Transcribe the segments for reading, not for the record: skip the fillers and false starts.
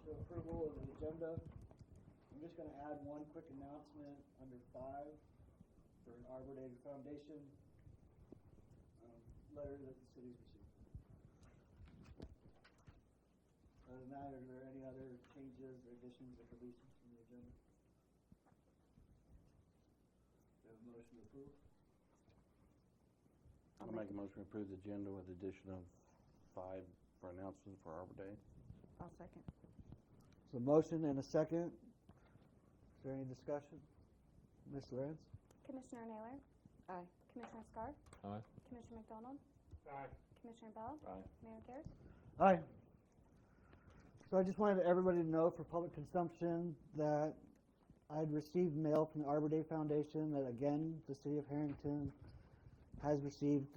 to approval of the agenda. I'm just going to add one quick announcement under 5 for an Arbor Day Foundation letter that the city's received. Other than that, are there any other changes, additions, or deletions from the agenda? Do you have a motion to approve? I'll make a motion to approve the agenda with the addition of 5 for announcement for Arbor Day. I'll second. So motion and a second. Is there any discussion? Ms. Lorenz? Commissioner Naylor? Aye. Commissioner Scarr? Aye. Commissioner McDonald? Aye. Commissioner Bell? Aye. Mayor Garrett? Aye. So I just wanted everybody to know for public consumption that I'd received mail from the Arbor Day Foundation that, again, the city of Herington has received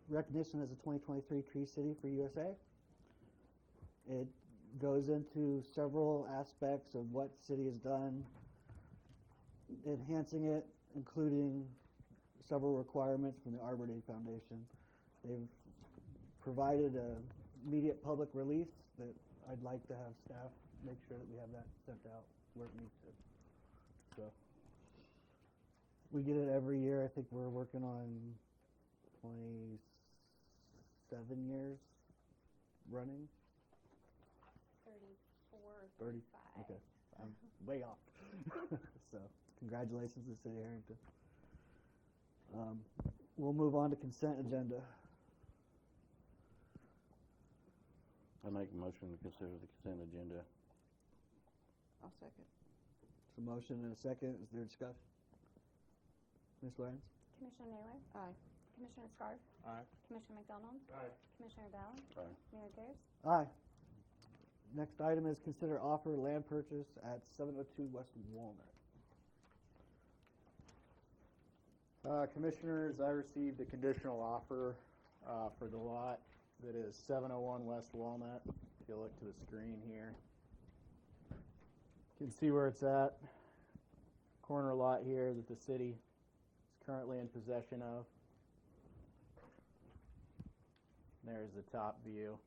recognition as a 2023 Tree City for USA. It goes into several aspects of what the city has done, enhancing it, including several requirements from the Arbor Day Foundation. They've provided a immediate public release that I'd like to have staff make sure that we have that sent out where it needs to. So we get it every year. I think we're working on 27 years running. 34 or 30. 35. Okay, I'm way off. So congratulations to the city of Herington. We'll move on to consent agenda. I make a motion to consider the consent agenda. I'll second. So motion and a second. Is there discussion? Ms. Lorenz? Commissioner Naylor? Aye. Commissioner Scarr? Aye. Commissioner McDonald? Aye. Commissioner Bell? Aye. Mayor Garrett? Aye. Next item is consider offer land purchase at 702 West Walnut. Commissioners, I received a conditional offer for the lot that is 701 West Walnut. If you look to the screen here, you can see where it's at. Corner lot here that the city is currently in possession of. There's the top view.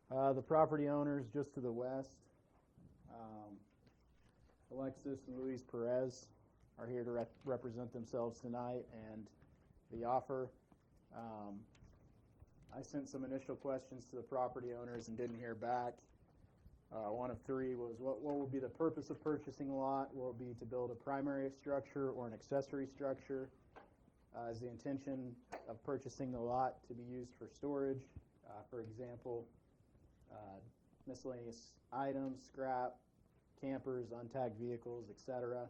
The property owners just to the west, Alexis and Luis Perez, are here to represent themselves tonight and the offer. I sent some initial questions to the property owners and didn't hear back. One of 3 was what will be the purpose of purchasing a lot? Will it be to build a primary structure or an accessory structure? Is the intention of purchasing the lot to be used for storage, for example, miscellaneous items, scrap, campers, untagged vehicles, etc.?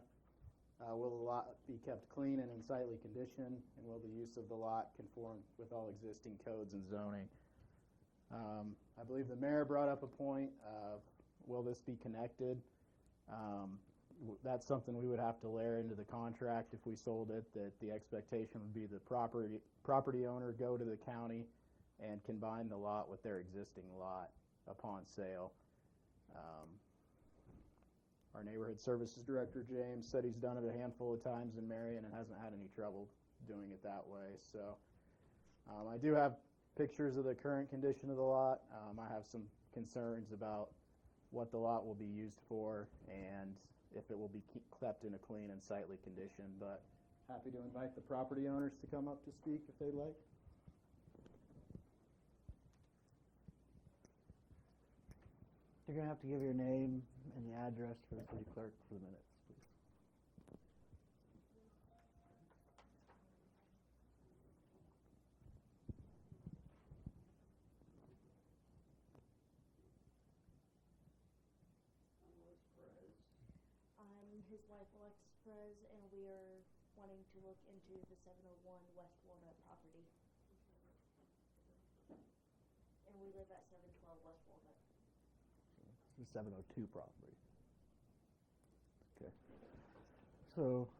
Will the lot be kept clean and in sightly condition, and will the use of the lot conform with all existing codes and zoning? I believe the mayor brought up a point of, will this be connected? That's something we would have to layer into the contract if we sold it, that the expectation would be the property owner go to the county and combine the lot with their existing lot upon sale. Our neighborhood services director, James, said he's done it a handful of times in Marion and hasn't had any trouble doing it that way. So I do have pictures of the current condition of the lot. I have some concerns about what the lot will be used for and if it will be kept in a clean and sightly condition. But happy to invite the property owners to come up to speak if they'd like. You're going to have to give your name and the address for the city clerk for the minutes, please. I'm his wife, Alexis Perez, and we are wanting to look into the 701 West Walnut property. And we live at 712 West Walnut. The 702 property. Okay. So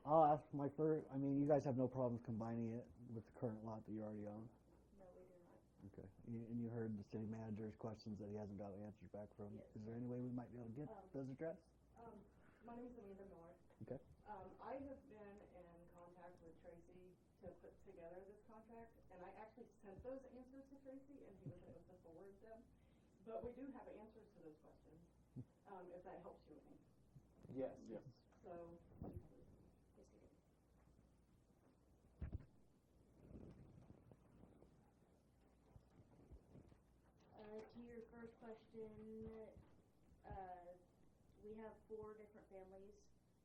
I'll ask my first, you guys have no problems combining it with the current lot that you already own? No, we do not. Okay. And you heard the city manager's questions that he hasn't got the answers back from. Yes. Is there any way we might be able to get those addressed? My name is Amanda Miller. Okay. I have been in contact with Tracy to put together this contract, and I actually sent those answers to Tracy, and he was able to forward them. But we do have answers to those questions, if that helps you any. Yes. Yep. So, Yes, he did. To your first question, we have 4 different families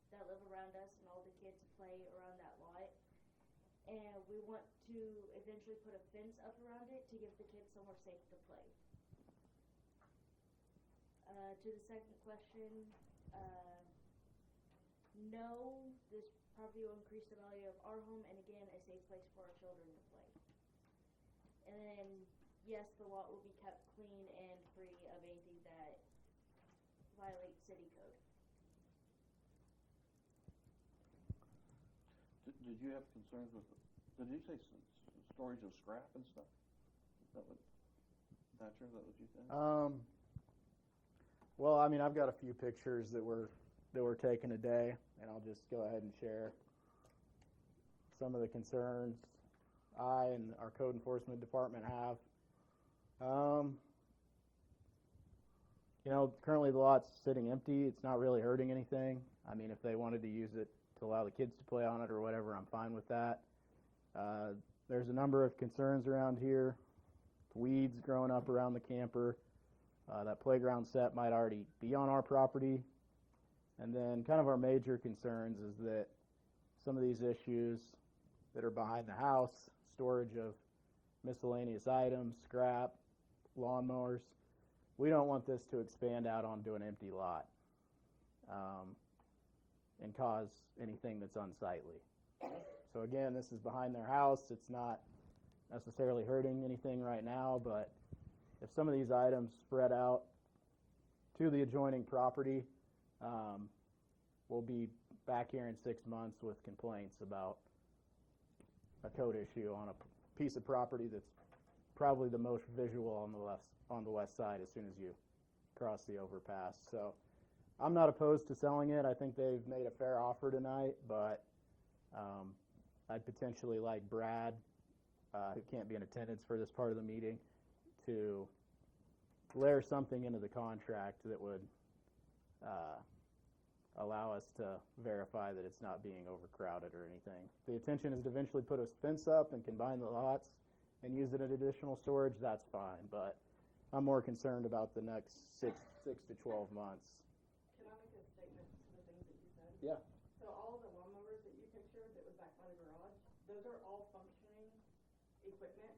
that live around us, and all the kids play around that lot. And we want to eventually put a fence up around it to give the kids somewhere safe to play. To the second question, no, this property will increase the value of our home, and again, a safe place for our children to play. And then, yes, the lot will be kept clean and free of anything that violates city code. Did you have concerns with, did you say storage of scrap and stuff? Is that what, Thatcher, is that what you said? Well, I mean, I've got a few pictures that were taken today, and I'll just go ahead and share some of the concerns I and our code enforcement department have. You know, currently the lot's sitting empty. It's not really hurting anything. I mean, if they wanted to use it to allow the kids to play on it or whatever, I'm fine with that. There's a number of concerns around here. Weeds growing up around the camper. That playground set might already be on our property. And then kind of our major concerns is that some of these issues that are behind the house, storage of miscellaneous items, scrap, lawnmowers, we don't want this to expand out onto an empty lot and cause anything that's unsightly. So again, this is behind their house. It's not necessarily hurting anything right now, but if some of these items spread out to the adjoining property, we'll be back here in 6 months with complaints about a code issue on a piece of property that's probably the most visual on the west side as soon as you cross the overpass. So I'm not opposed to selling it. I think they've made a fair offer tonight, but I'd potentially like Brad, who can't be in attendance for this part of the meeting, to layer something into the contract that would allow us to verify that it's not being overcrowded or anything. The intention is to eventually put a fence up and combine the lots and use it as additional storage. That's fine, but I'm more concerned about the next 6 to 12 months. can I make a statement to the things that you said? Yeah. So all of the lawnmowers that you pictured that was back by the garage, those are all functioning equipment.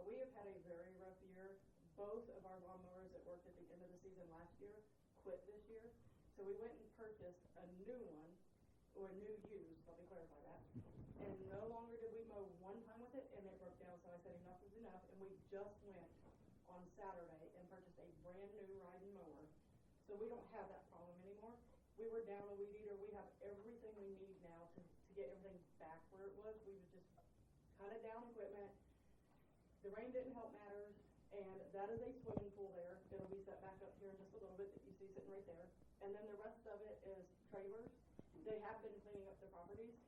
We have had a very rough year. Both of our lawnmowers that worked at the end of the season last year quit this year. So we went and purchased a new one, or a new used, let me clarify that. And no longer did we mow one time with it, and it broke down, so I said enough is enough, and we just went on Saturday and purchased a brand new riding mower. So we don't have that problem anymore. We were down a weed eater. We have everything we need now to get everything back where it was. We would just cut it down equipment. The rain didn't help matters, and that is a swimming pool there. It'll be set back up here in just a little bit that you see sitting right there. And then the rest of it is trailers. They have been cleaning up their properties.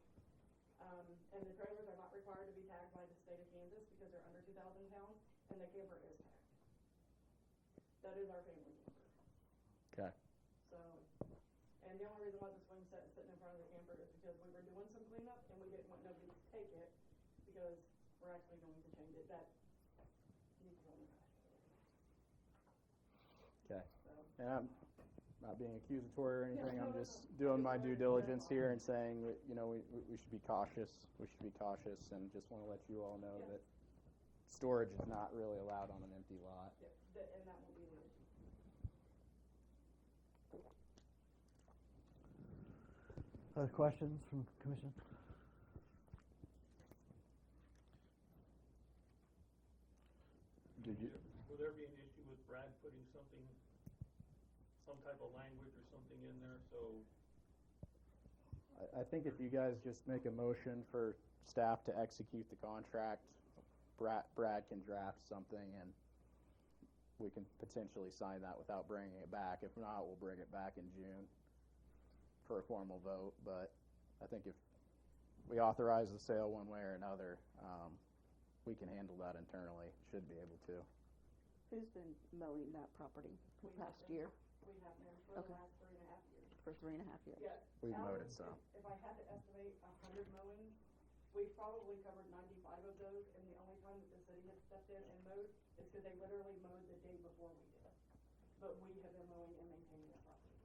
And the trailers are not required to be tagged by the state of Kansas because they're under 2,000 pounds, and the camper is tagged. That is our family camper. Okay. So, and the only reason why the swing set is sitting in front of the camper is because we were doing some cleanup, and we didn't want nobody to take it because we're actually going to change it. That needs to go in the trash. Okay. So. And I'm not being accusatory or anything. I'm just doing my due diligence here and saying that, you know, we should be cautious. We should be cautious, and just want to let you all know that storage is not really allowed on an empty lot. Yeah, and that won't be the issue. Other questions from Commission? Did you? Will there be an issue with Brad putting something, some type of language or something in there, so? I think if you guys just make a motion for staff to execute the contract, Brad can draft something, and we can potentially sign that without bringing it back. If not, we'll bring it back in June for a formal vote. But I think if we authorize the sale one way or another, we can handle that internally. Should be able to. Who's been mowing that property the We have past been. year We have been for the Okay. last 3.5 years. for 3.5 years? Yeah. We've Out mowed of- it some. If I had to estimate 100 mowings, we've probably covered 95 of those, and the only time that the city has stepped in and mowed is because they literally mowed the day before we did. But we have been mowing and maintaining that property.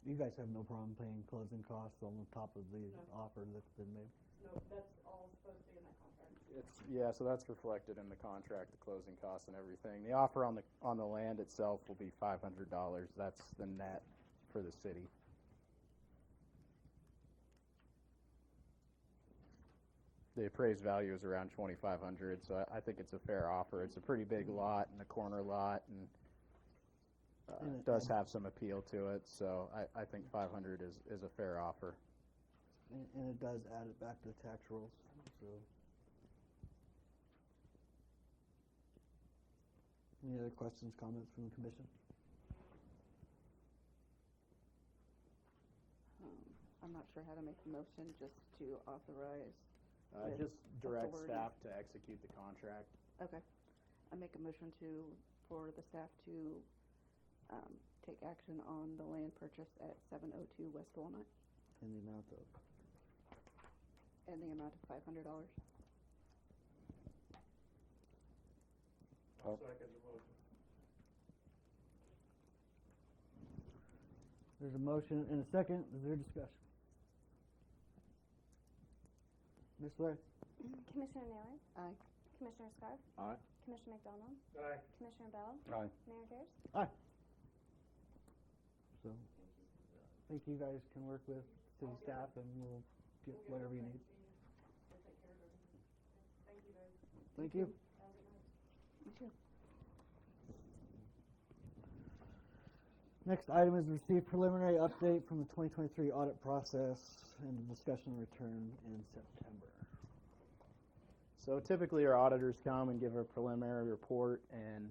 You guys have no problem paying closing costs on top of the No. offer that's been made? No, that's all supposed to be in that contract. Yeah, so that's reflected in the contract, the closing costs and everything. The offer on the land itself will be $500. That's the net for the city. The appraised value is around $2,500, so I think it's a fair offer. It's a pretty big lot and a corner lot, and it does have some appeal to it. So I think $500 is a fair offer. And it does add it back to the tax rolls, so. Any other questions, comments from the commission? I'm not sure how to make the motion, just to authorize. with Just direct authority. staff to execute the contract. Okay. I make a motion for the staff to take action on the land purchase at 702 West Walnut In the amount of, and the amount of $500. I'll second the motion. there's a motion and a second, is there discussion? Ms. Larry? Commissioner Naylor, Aye. Commissioner Scarf, Aye. Commissioner McDonald, Aye. Commissioner Bell, Aye. Mayor Pierce. So, I think you guys can work with city staff and we'll get whatever you need. We'll take care of everything. Thank you, guys. Thank you. Have a good night. Me too. Next item is receive preliminary update from the 2023 audit process and the discussion return in September. So typically our auditors come and give a preliminary report, and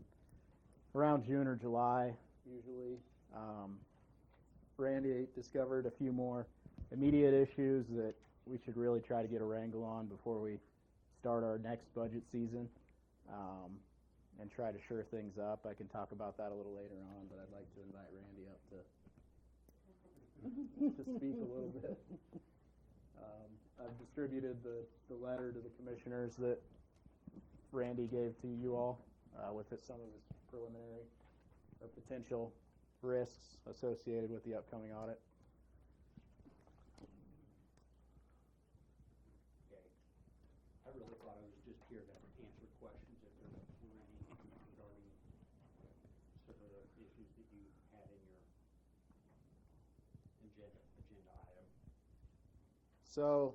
around June or July, usually, Randy discovered a few more immediate issues that we should really try to get a wrangle on before we start our next budget season, and try to shore things up. I can talk about that a little later on, but I'd like to invite Randy up to speak a little bit. I've distributed the letter to the commissioners that Randy gave to you all with some of his preliminary or potential risks associated with the upcoming audit. Okay. I really thought I was just here to answer questions if there were any regarding some of the issues that you had in your agenda item. So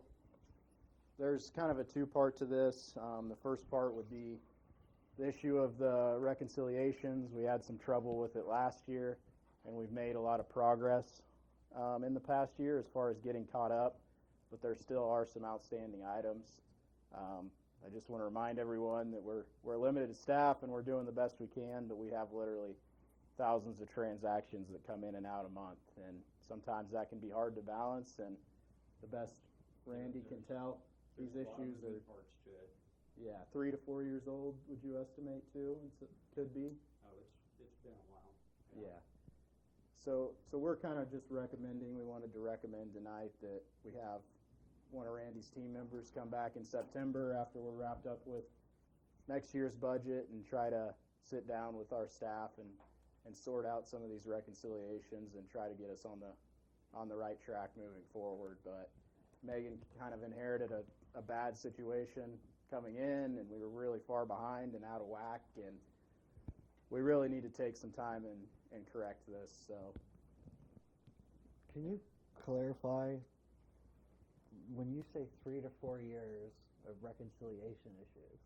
there's kind of a two-part to this. The first part would be the issue of the reconciliations. We had some trouble with it last year, and we've made a lot of progress in the past year as far as getting caught up, but there still are some outstanding items. I just want to remind everyone that we're a limited staff and we're doing the best we can, but we have literally thousands of transactions that come in and out a month, and sometimes that can be hard to balance. And the best Randy can tell, these There's a lot of issues are, moving parts to it. 3 to 4 years old, would you estimate too? Could be. Oh, it's been a while. Yeah. So we're kind of just recommending, we wanted to recommend tonight that we have one of Randy's team members come back in September after we're wrapped up with next year's budget and try to sit down with our staff and sort out some of these reconciliations and try to get us on the right track moving forward. But Megan kind of inherited a bad situation coming in, and we were really far behind and out of whack, and we really need to take some time and correct this. So Can you clarify, when you say 3 to 4 years of reconciliation issues,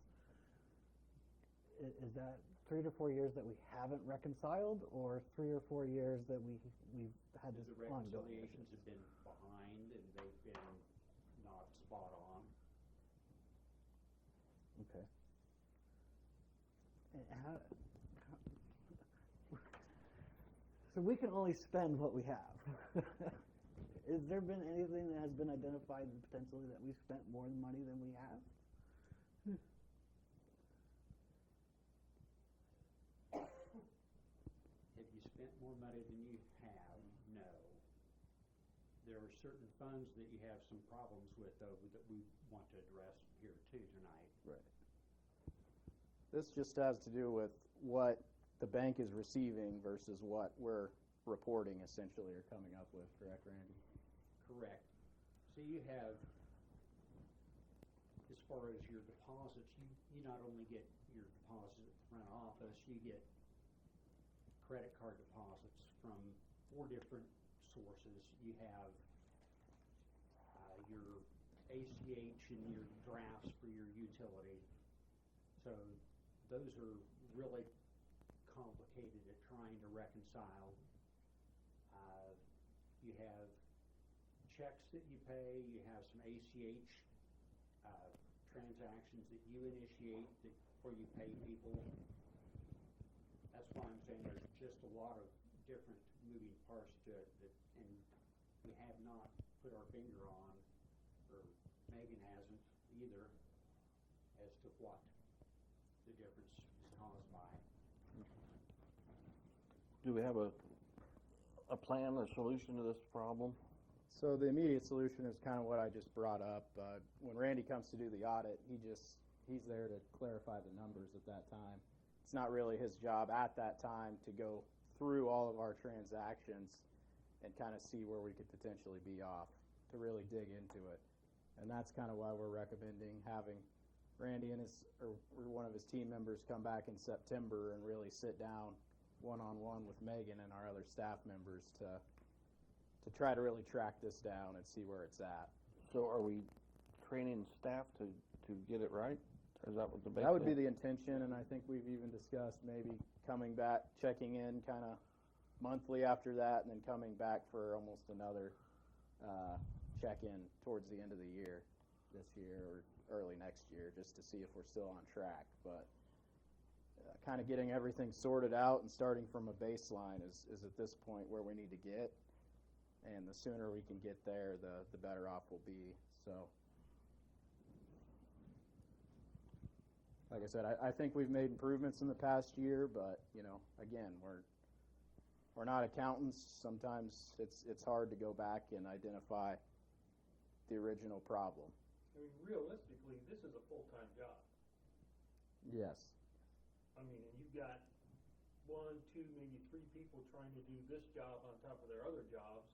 is that 3 to 4 years that we haven't reconciled, or 3 or 4 years that we've had this The ongoing reconciliations issues? have been behind and they've been not spot on. Okay. And so we can only spend what we have. Has there been anything that has been identified potentially that we've spent more money than we have? more money than you have? No. There are certain funds that you have some problems with, though, that we want to address here too tonight. Right. This just has to do with what the bank is receiving versus what we're reporting essentially or coming up with, correct, Randy? Correct. So you have, as far as your deposits, you not only get your deposit at the front office, you get credit card deposits from 4 different sources. You have your ACH and your drafts for your utility. So those are really complicated at trying to reconcile. You have checks that you pay, you have some ACH transactions that you initiate where you pay people. That's why I'm saying there's just a lot of different moving parts to it and we have not put our finger on, or Megan hasn't either, as to what the difference is caused by. Do we have a plan, a solution to this problem? So the immediate solution is kind of what I just brought up. When Randy comes to do the audit, he's there to clarify the numbers at that time. It's not really his job at that time to go through all of our transactions and kind of see where we could potentially be off, to really dig into it. And that's kind of why we're recommending having Randy and or one of his team members come back in September and really sit down one-on-one with Megan and our other staff members to try to really track this down and see where it's at. So are we training staff to get it right? Or is that what the bank That would be said? the intention, and I think we've even discussed maybe coming back, checking in kind of monthly after that, and then coming back for almost another check-in towards the end of the year, this year or early next year, just to see if we're still on track. But kind of getting everything sorted out and starting from a baseline is at this point where we need to get. And the sooner we can get there, the better off we'll be. So, like I said, I think we've made improvements in the past year, but again, we're not accountants. Sometimes it's hard to go back and identify the original problem. I mean, realistically, this is a full-time job. Yes. I mean, and you've got 1, 2, maybe 3 people trying to do this job on top of their other jobs.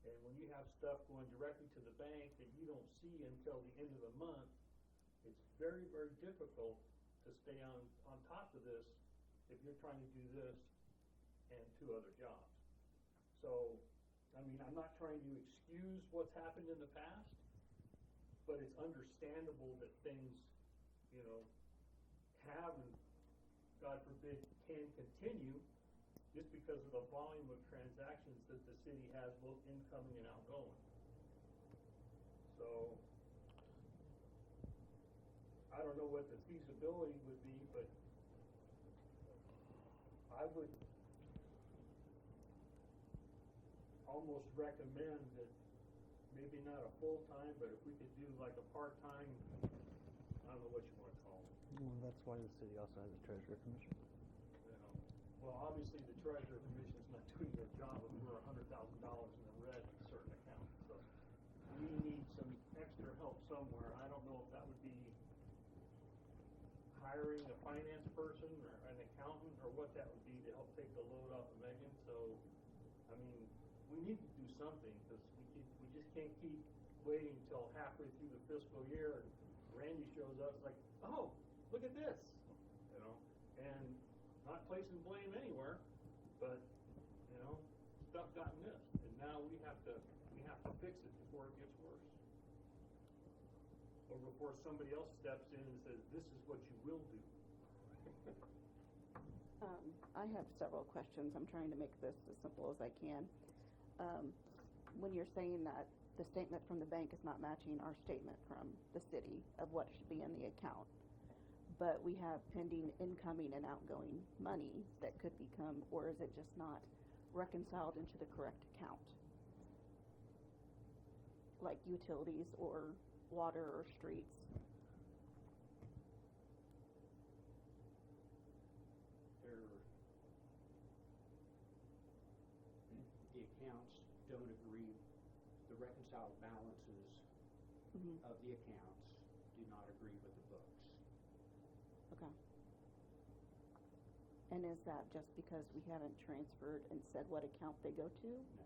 And when you have stuff going directly to the bank that you don't see until the end of the month, it's very, very difficult to stay on top of this if you're trying to do this and 2 other jobs. So, I mean, I'm not trying to excuse what's happened in the past, but it's understandable that things, have and, God forbid, can continue just because of the volume of transactions that the city has, both incoming and outgoing. So, I don't know what the feasibility would be, but I would almost recommend that maybe not a full-time, but if we could do like a part-time, I don't know what you want to call it. Well, that's why the city also has a treasurer commission. Well, obviously the treasurer commission's not doing their job if we're $100,000 in the red in a certain account. So we need some extra help somewhere. I don't know if that would be hiring a finance person or an accountant or what that would be to help take the load off of Megan. So, I mean, we need to do something because we just can't keep waiting until halfway through the fiscal year and Randy shows up like, oh, look at this, and not placing blame anywhere, but stuff got missed, and now we have to fix it before it gets worse, or before somebody else steps in and says, this is what you will do. I have several questions. I'm trying to make this as simple as I can. When you're saying that the statement from the bank is not matching our statement from the city of what should be in the account, but we have pending incoming and outgoing money that could become, or is it just not reconciled into the correct account? Like utilities or water or streets? accounts don't agree, the reconciled balances Mhm. of the accounts do not agree with the books. Okay. And is that just because we haven't transferred and said what account they go to? No.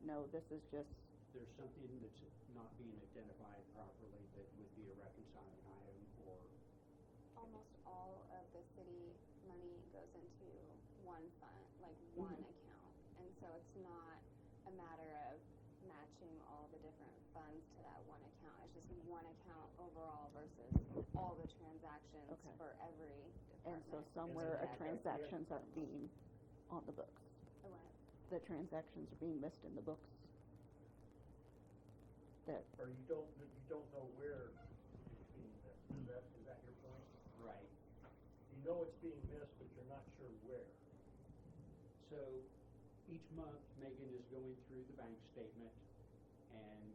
No, this is just, There's something that's not being identified properly that would be a reconciling item, or Almost all of the city money goes into one fund, like one Mhm. account. And so it's not a matter of matching all the different funds to that one account. It's just one account overall versus all the transactions Okay. for every and so department. somewhere then transactions aren't being on the books. What? The transactions are being missed in the books. That, Or you don't know where it's being missed. Is that your point? right. You know it's being missed, but you're not sure where. So each month, Megan is going through the bank statement and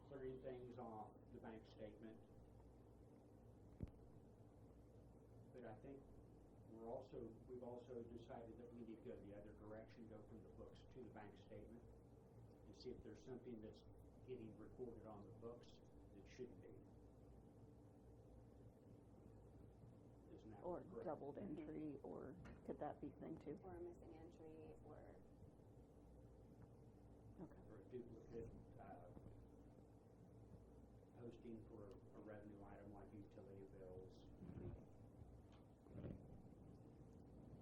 clearing things off the bank statement. But I think we've also decided that we need to go the other direction, go from the books to the bank statement, and see if there's something that's getting recorded on the books that shouldn't be. Isn't that or correct? doubled entry, or could that be thing too? Or a missing entry, or Okay. Or a duplicate posting for a revenue item like utility bills.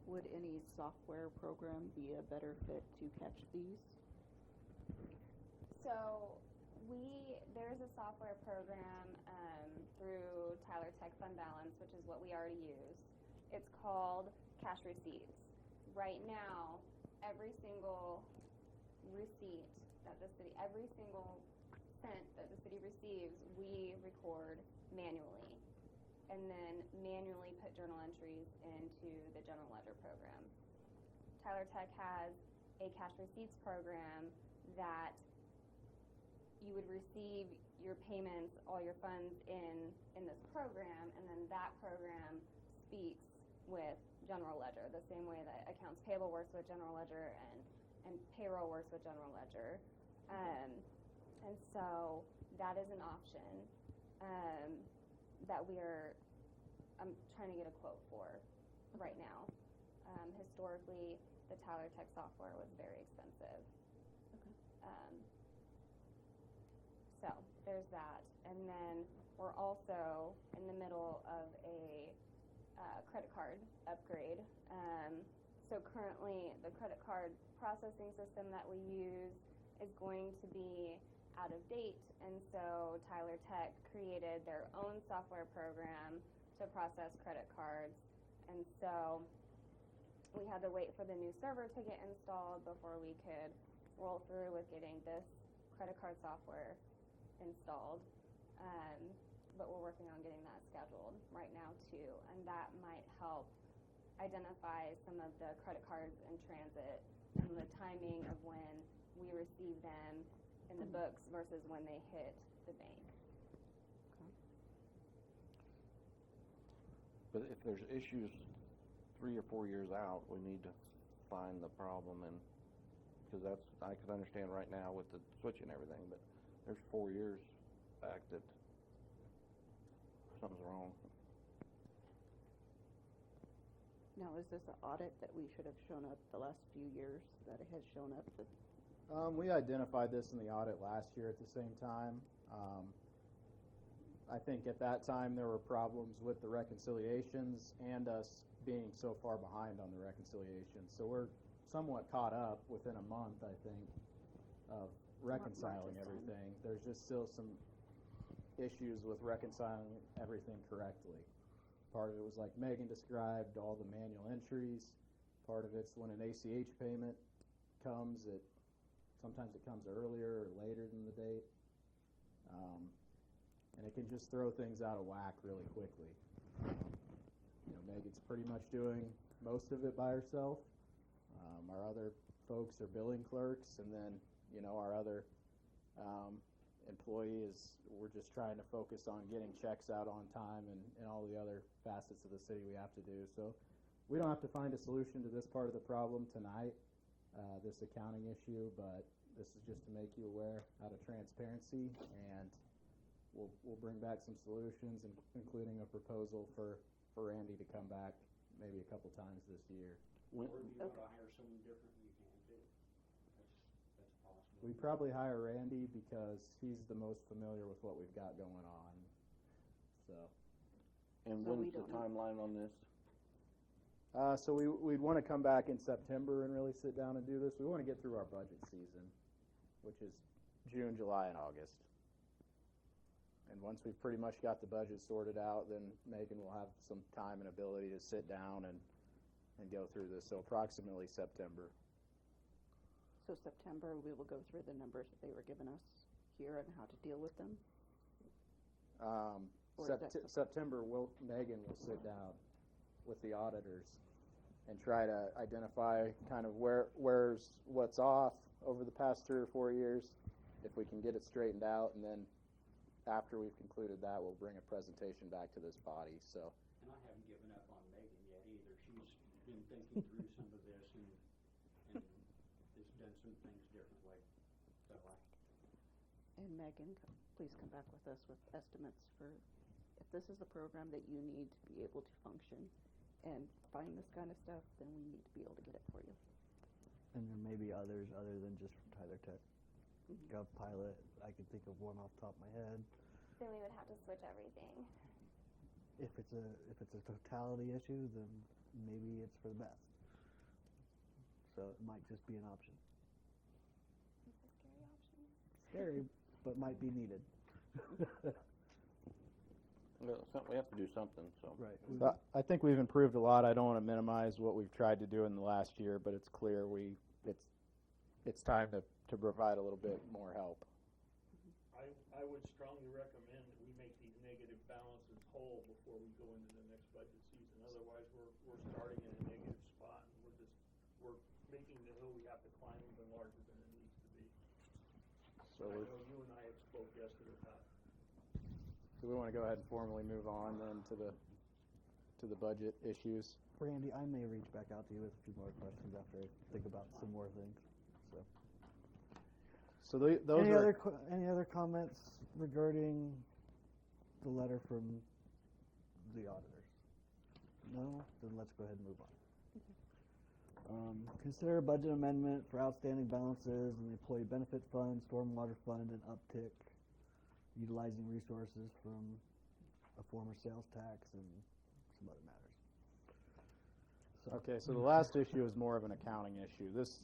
Would any software program be a better fit to catch these? so there's a software program through Tyler Tech Fund Balance, which is what we already use. It's called Cash Receipts. Right now, every single receipt that every single cent that the city receives, we record manually, and then manually put journal entries into the general ledger program. Tyler Tech has a cash receipts program that you would receive your payments, all your funds in this program, and then that program speaks with general ledger, the same way that accounts payable works with general ledger and payroll works with general ledger. And so that is an option that I'm trying to get a quote for right now. Historically, the Tyler Tech software was very expensive. Okay. So there's that. And then we're also in the middle of a credit card upgrade. So currently, the credit card processing system that we use is going to be out of date, and so Tyler Tech created their own software program to process credit cards, and so we had to wait for the new server to get installed before we could roll through with getting this credit card software installed. But we're working on getting that scheduled right now too, and that might help identify some of the credit cards in transit and the timing of when we receive them in the books versus when they hit the bank. But if there's issues 3 or 4 years out, we need to find the problem, and because I could understand right now with the switching and everything, but there's 4 years back that something's wrong. Now, is this an audit that we should have shown up the last few years, that it has shown up that? We identified this in the audit last year at the same time. I think at that time there were problems with the reconciliations and us being so far behind on the reconciliation. So we're somewhat caught up within a month, I think, of reconciling March is done. everything. There's just still some issues with reconciling everything correctly. Part of it was like Megan described, all the manual entries. Part of it's when an ACH payment comes, sometimes it comes earlier or later than the date. And it can just throw things out of whack really quickly. Megan's pretty much doing most of it by herself. Our other folks are billing clerks, and then, our other employee we're just trying to focus on getting checks out on time and all the other facets of the city we have to do. So we don't have to find a solution to this part of the problem tonight. this accounting issue, but this is just to make you aware out of transparency, and we'll bring back some solutions, including a proposal for Randy to come back maybe a couple times this year. Or if you wanna hire someone different, you can too. That's possible. We probably hire Randy because he's the most familiar with what we've got going on, so. And So we when's the don't know. timeline on this? So we'd want to come back in September and really sit down and do this. We want to get through our budget season, which is June, July, and August. And once we've pretty much got the budget sorted out, then Megan will have some time and ability to sit down and go through this. So approximately September. So September, we will go through the numbers that they were giving us here and how to deal with them? Or is that September, Megan will sit down with the auditors and try to identify kind of what's off over the past 3 or 4 years, if we can get it straightened out, and then after we've concluded that, we'll bring a presentation back to this body. So. And I haven't given up on Megan yet either. She's been thinking through some of this and has done some things differently. So And Megan, please come back with us with estimates for, if this is the program that you need to be able to function and find this kind of stuff, then we need to be able to get it for you. And there may be others other than just from Tyler Tech. Mhm. GovPilot, I can think of one off the top of my head. Then we would have to switch everything. If it's a totality issue, then maybe it's for the best. So it might just be an option. It's a scary option. Scary, but might be needed. Well, we have to do something, so. Right. So I think we've improved a lot. I don't want to minimize what we've tried to do in the last year, but it's clear it's time to provide a little bit more help. I would strongly recommend that we make these negative balances whole before we go into the next budget season. Otherwise, we're starting in a negative spot, and we're making the hill we have to climb even larger than it needs to be. So I know you and I had spoke yesterday about it. do we want to go ahead and formally move on then to the budget issues? Randy, I may reach back out to you with a few more questions after I think about some more things. So those are Any other comments regarding the letter from the auditors? No? Then let's go ahead and move on. Consider a budget amendment for outstanding balances in the Employee Benefit Fund, Stormwater Fund, and uptick, utilizing resources from a former sales tax and some other matters. Okay, so the last issue is more of an accounting issue. This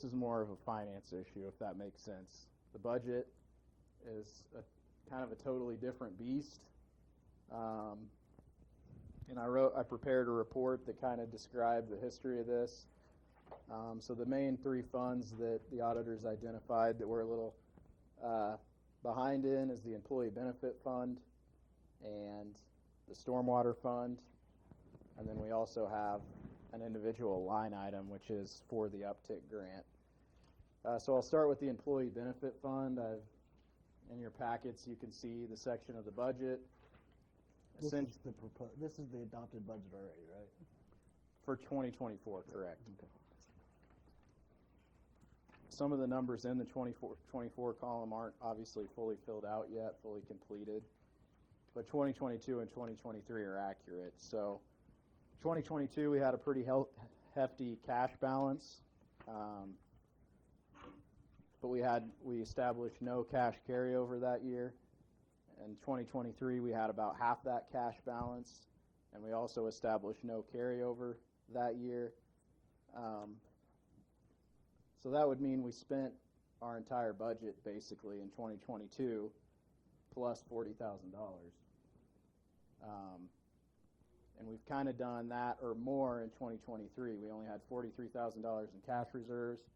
is more of a finance issue, if that makes sense. The budget is kind of a totally different beast. And I prepared a report that kind of described the history of this. So the main 3 funds that the auditors identified that we're a little behind in is the Employee Benefit Fund and the Stormwater Fund. And then we also have an individual line item, which is for the uptick grant. So I'll start with the Employee Benefit Fund. In your packets, you can see the section of the budget. This is the adopted budget already, right? For 2024, correct. Okay. Some of the numbers in the 24 column aren't obviously fully filled out yet, fully completed, but 2022 and 2023 are accurate. So 2022, we had a pretty hefty cash balance, but we established no cash carryover that year. In 2023, we had about half that cash balance, and we also established no carryover that year. So that would mean we spent our entire budget basically in 2022 plus $40,000. And we've kind of done that or more in 2023. We only had $43,000 in cash reserves.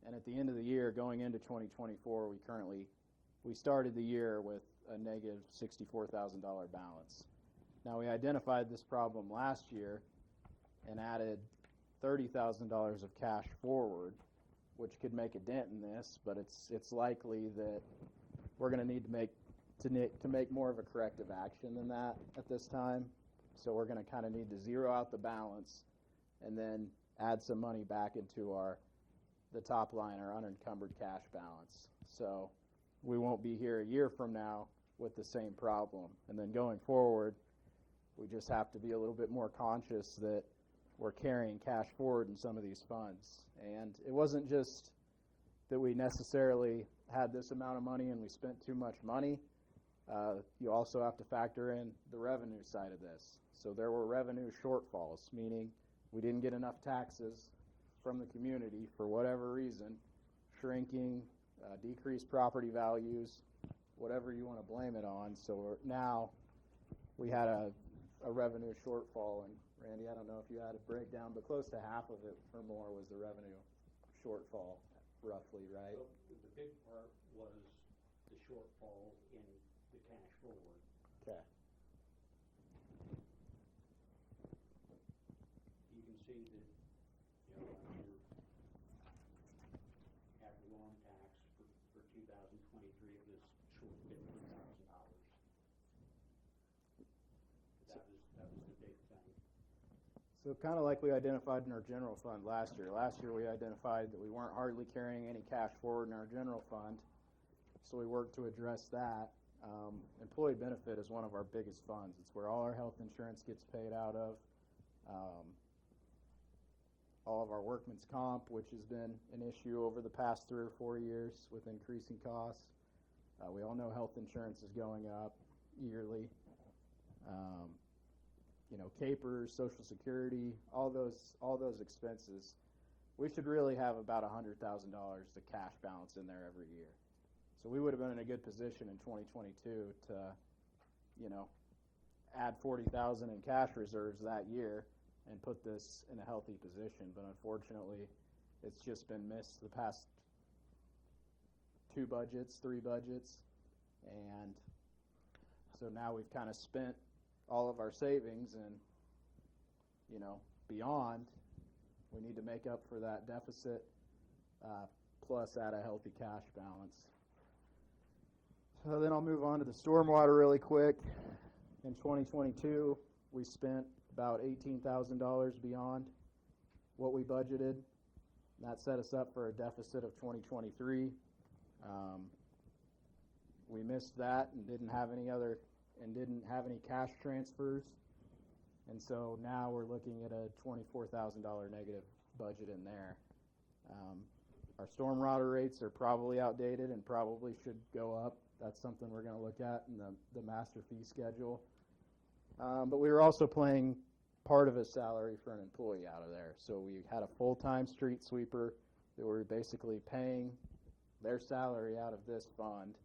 And at the end of the year, going into 2024, we started the year with a negative $64,000 balance. Now, we identified this problem last year and added $30,000 of cash forward, which could make a dent in this, but it's likely that we're going to need to make more of a corrective action than that at this time. So we're going to kind of need to zero out the balance and then add some money back into our the top line, our unencumbered cash balance. So we won't be here a year from now with the same problem. And then going forward, we just have to be a little bit more conscious that we're carrying cash forward in some of these funds. And it wasn't just that we necessarily had this amount of money and we spent too much money. You also have to factor in the revenue side of this. So there were revenue shortfalls, meaning we didn't get enough taxes from the community for whatever reason, shrinking, decreased property values, whatever you want to blame it on. So now we had a revenue shortfall, and Randy, I don't know if you had a breakdown, but close to half of it or more was the revenue shortfall, roughly, right? So the big part was the shortfall in the cash forward. Okay. You can see that, you know, after lawn tax for 2023, it was short $15,000. That was the big thing. So kind of like we identified in our general fund last year. Last year we identified that we weren't hardly carrying any cash forward in our general fund, so we worked to address that. Employee benefit is one of our biggest funds. It's where all our health insurance gets paid out of. All of our workman's comp, which has been an issue over the past 3 or 4 years with increasing costs. We all know health insurance is going up yearly. You know, capers, Social Security, all those expenses. We should really have about $100,000 to cash balance in there every year. So we would have been in a good position in 2022 to, you know, add $40,000 in cash reserves that year and put this in a healthy position. But unfortunately, it's just been missed the past 2 budgets, 3 budgets, and so now we've kind of spent all of our savings, and, you know, beyond, we need to make up for that deficit, plus add a healthy cash balance. So then I'll move on to the stormwater really quick. In 2022, we spent about $18,000 beyond what we budgeted. That set us up for a deficit of 2023. We missed that and didn't have any cash transfers, and so now we're looking at a $24,000 negative budget in there. Our stormwater rates are probably outdated and probably should go up. That's something we're going to look at in the master fee schedule. But we were also paying part of his salary for an employee out of there. So we had a full-time street sweeper that we were basically paying their salary out of this fund.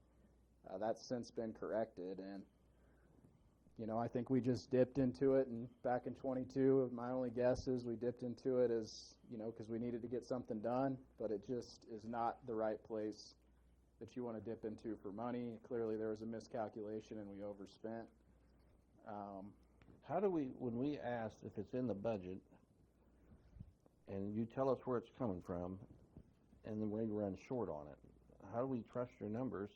That's since been corrected, and you know, I think we just dipped into it, and back in 22, my only guess is we dipped into it as, you know, because we needed to get something done, but it just is not the right place that you want to dip into for money. Clearly there was a miscalculation and we overspent. How do we, when we ask if it's in the budget, and you tell us where it's coming from, and then we run short on it, how do we trust your numbers?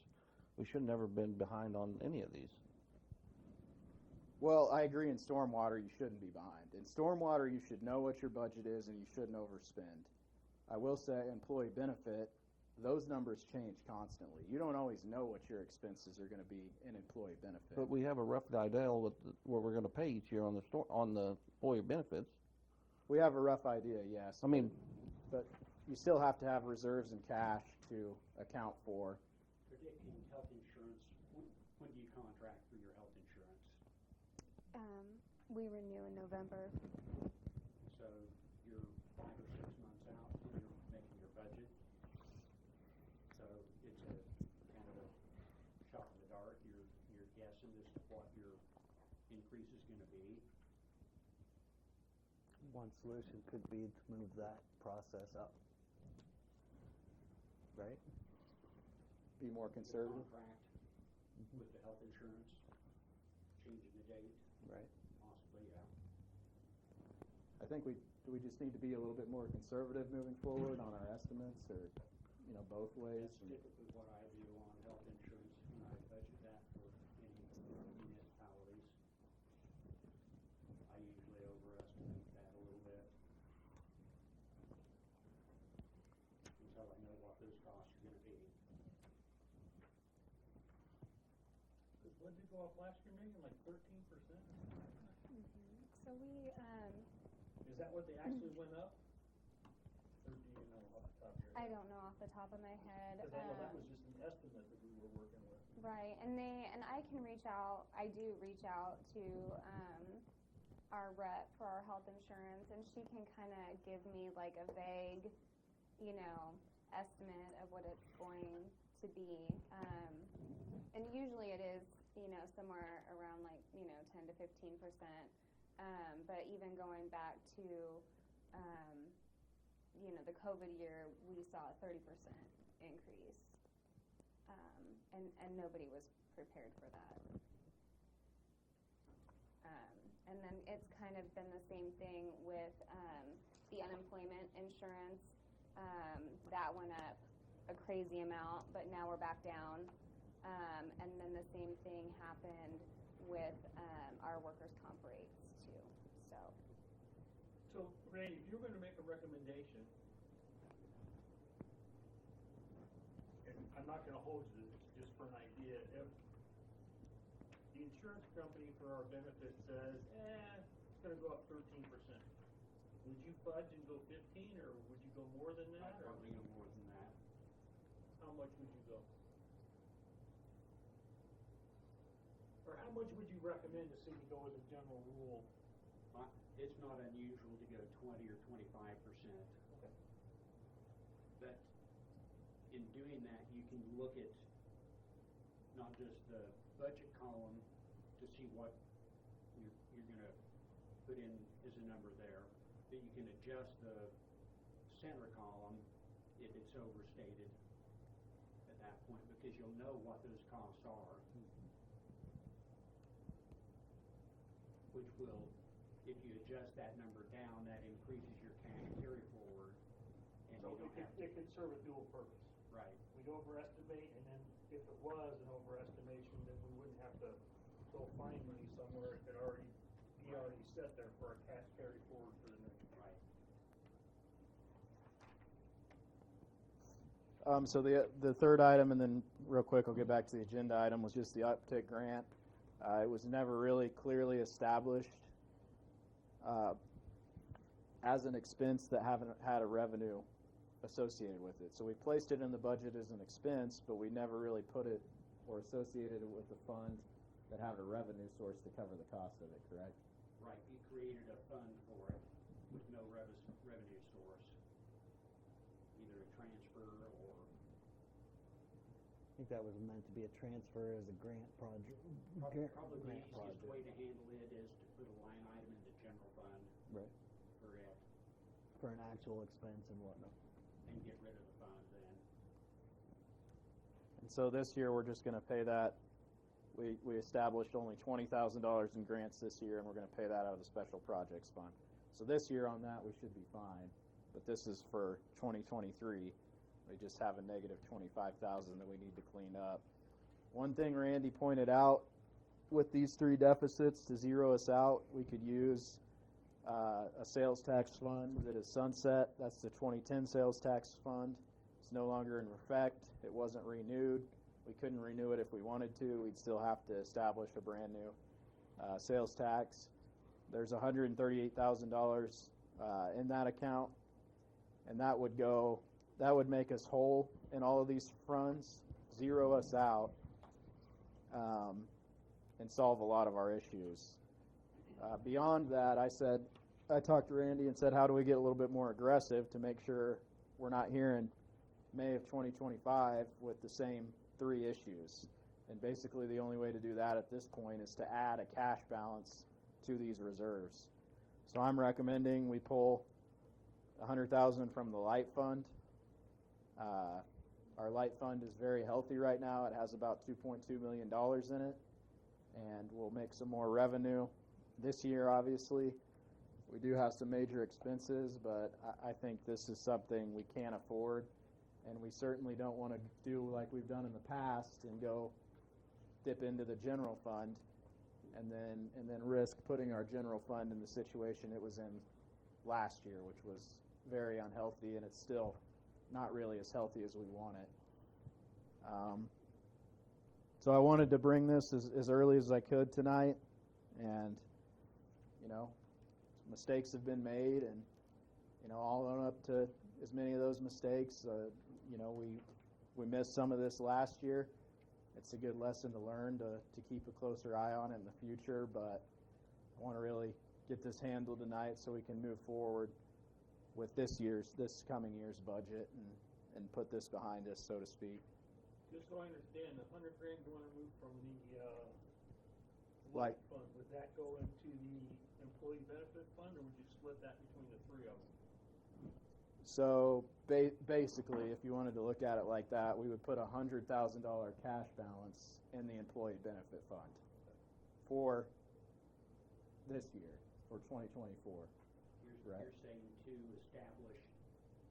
We should never been behind on any of these. Well, I agree in stormwater you shouldn't be behind. In stormwater you should know what your budget is and you shouldn't overspend. I will say employee benefit, those numbers change constantly. You don't always know what your expenses are going to be in employee benefit. But we have a rough idea what we're going to pay each year on the employee benefits. We have a rough idea, yes. I mean, but you still have to have reserves and cash to account for. Predicting health insurance, when do you contract for your health insurance? We renew in November. So you're 5 or 6 months out when you're making your budget. So it's a kind of a shot in the dark. You're guessing as to what your increase is going to be. One solution could be to move that process up. Right? Be more conservative. Contract with the health insurance, changing the date. Right. Possibly, yeah. I think we just need to be a little bit more conservative moving forward on our estimates, or, you know, both ways. That's typically what I do on health insurance when I budget that for any municipalities. I usually overestimate that a little bit. what did it go up last year, Megan, like 13%? So we, Is that what they actually went up? Or do you know off the top of your I head? don't know off the top of my head. Because I know that was just an estimate that we were working with. Right, and I can reach out, I do reach out to, our rep for our health insurance, and she can kinda give me like a vague, estimate of what it's going to be. And usually it is, somewhere around like, 10 to 15%. But even going back to, the COVID year, we saw a 30% increase. And nobody was prepared for that. And then it's kind of been the same thing with the unemployment insurance. That went up a crazy amount, but now we're back down. And then the same thing happened with our workers' comp rates too. So, Randy, if you were going to make a recommendation, and I'm not going to hold you to this, just for an idea, if the insurance company for our benefits says, it's going to go up 13%, would you budge and go 15, or would you go more than that? I'd probably go more than that. How much would you go? Or how much would you recommend the city go as a general rule? It's not unusual to go 20 or 25%. Okay. But in doing that, you can look at not just the budget column to see what you're going to put in as a number there, but you can adjust the center column if it's overstated at that point, because you'll know what those costs are, which will, if you adjust that number down, that increases your cash carry forward. And So you don't have to, it could serve a dual purpose. right. We'd overestimate, and then if it was an overestimation, then we wouldn't have to go find money somewhere. It could be already set there for a cash carry forward for the next year. Right. So the third item, and then real quick, I'll get back to the agenda item, was just the uptick grant. It was never really clearly established as an expense that haven't had a revenue associated with it. So we placed it in the budget as an expense, but we never really put it or associated it with the fund that had a revenue source to cover the cost of it, correct? Right, you created a fund for it with no revenue source, either a transfer or. I think that was meant to be a transfer as a grant project. Probably the grant easiest project. way to handle it is to put a line item in the general fund Right. for it For an actual expense and whatnot. and get rid of the fund then. And so this year, we're just going to pay that. We established only $20,000 in grants this year, and we're going to pay that out of the special projects fund. So this year on that, we should be fine. But this is for 2023. We just have a negative $25,000 that we need to clean up. One thing Randy pointed out with these three deficits, to zero us out, we could use a sales tax fund that is sunset. That's the 2010 sales tax fund. It's no longer in effect. It wasn't renewed. We couldn't renew it if we wanted to. We'd still have to establish a brand new sales tax. There's $138,000 in that account, and that would make us whole in all of these funds, zero us out, and solve a lot of our issues. Beyond that, I talked to Randy and said, how do we get a little bit more aggressive to make sure we're not here in May of 2025 with the same three issues? And basically the only way to do that at this point is to add a cash balance to these reserves. So I'm recommending we pull $100,000 from the light fund. Our light fund is very healthy right now. It has about $2.2 million in it, and we'll make some more revenue this year, obviously. We do have some major expenses, but I think this is something we can't afford, and we certainly don't want to do like we've done in the past and go dip into the general fund and then risk putting our general fund in the situation it was in last year, which was very unhealthy, and it's still not really as healthy as we want it. So I wanted to bring this as early as I could tonight, and, you know, mistakes have been made, and, you know, I'll own up to as many of those mistakes. You know, we missed some of this last year. It's a good lesson to learn to keep a closer eye on it in the future, but I want to really get this handled tonight so we can move forward with this coming year's budget and put this behind us, so to speak. Just so I understand, the $100,000 you want to move from the Like- light fund, would that go into the employee benefit fund, or would you split that between the three of them? So basically, if you wanted to look at it like that, we would put a $100,000 cash balance in the employee benefit fund for this year, for 2024. Right. You're saying to establish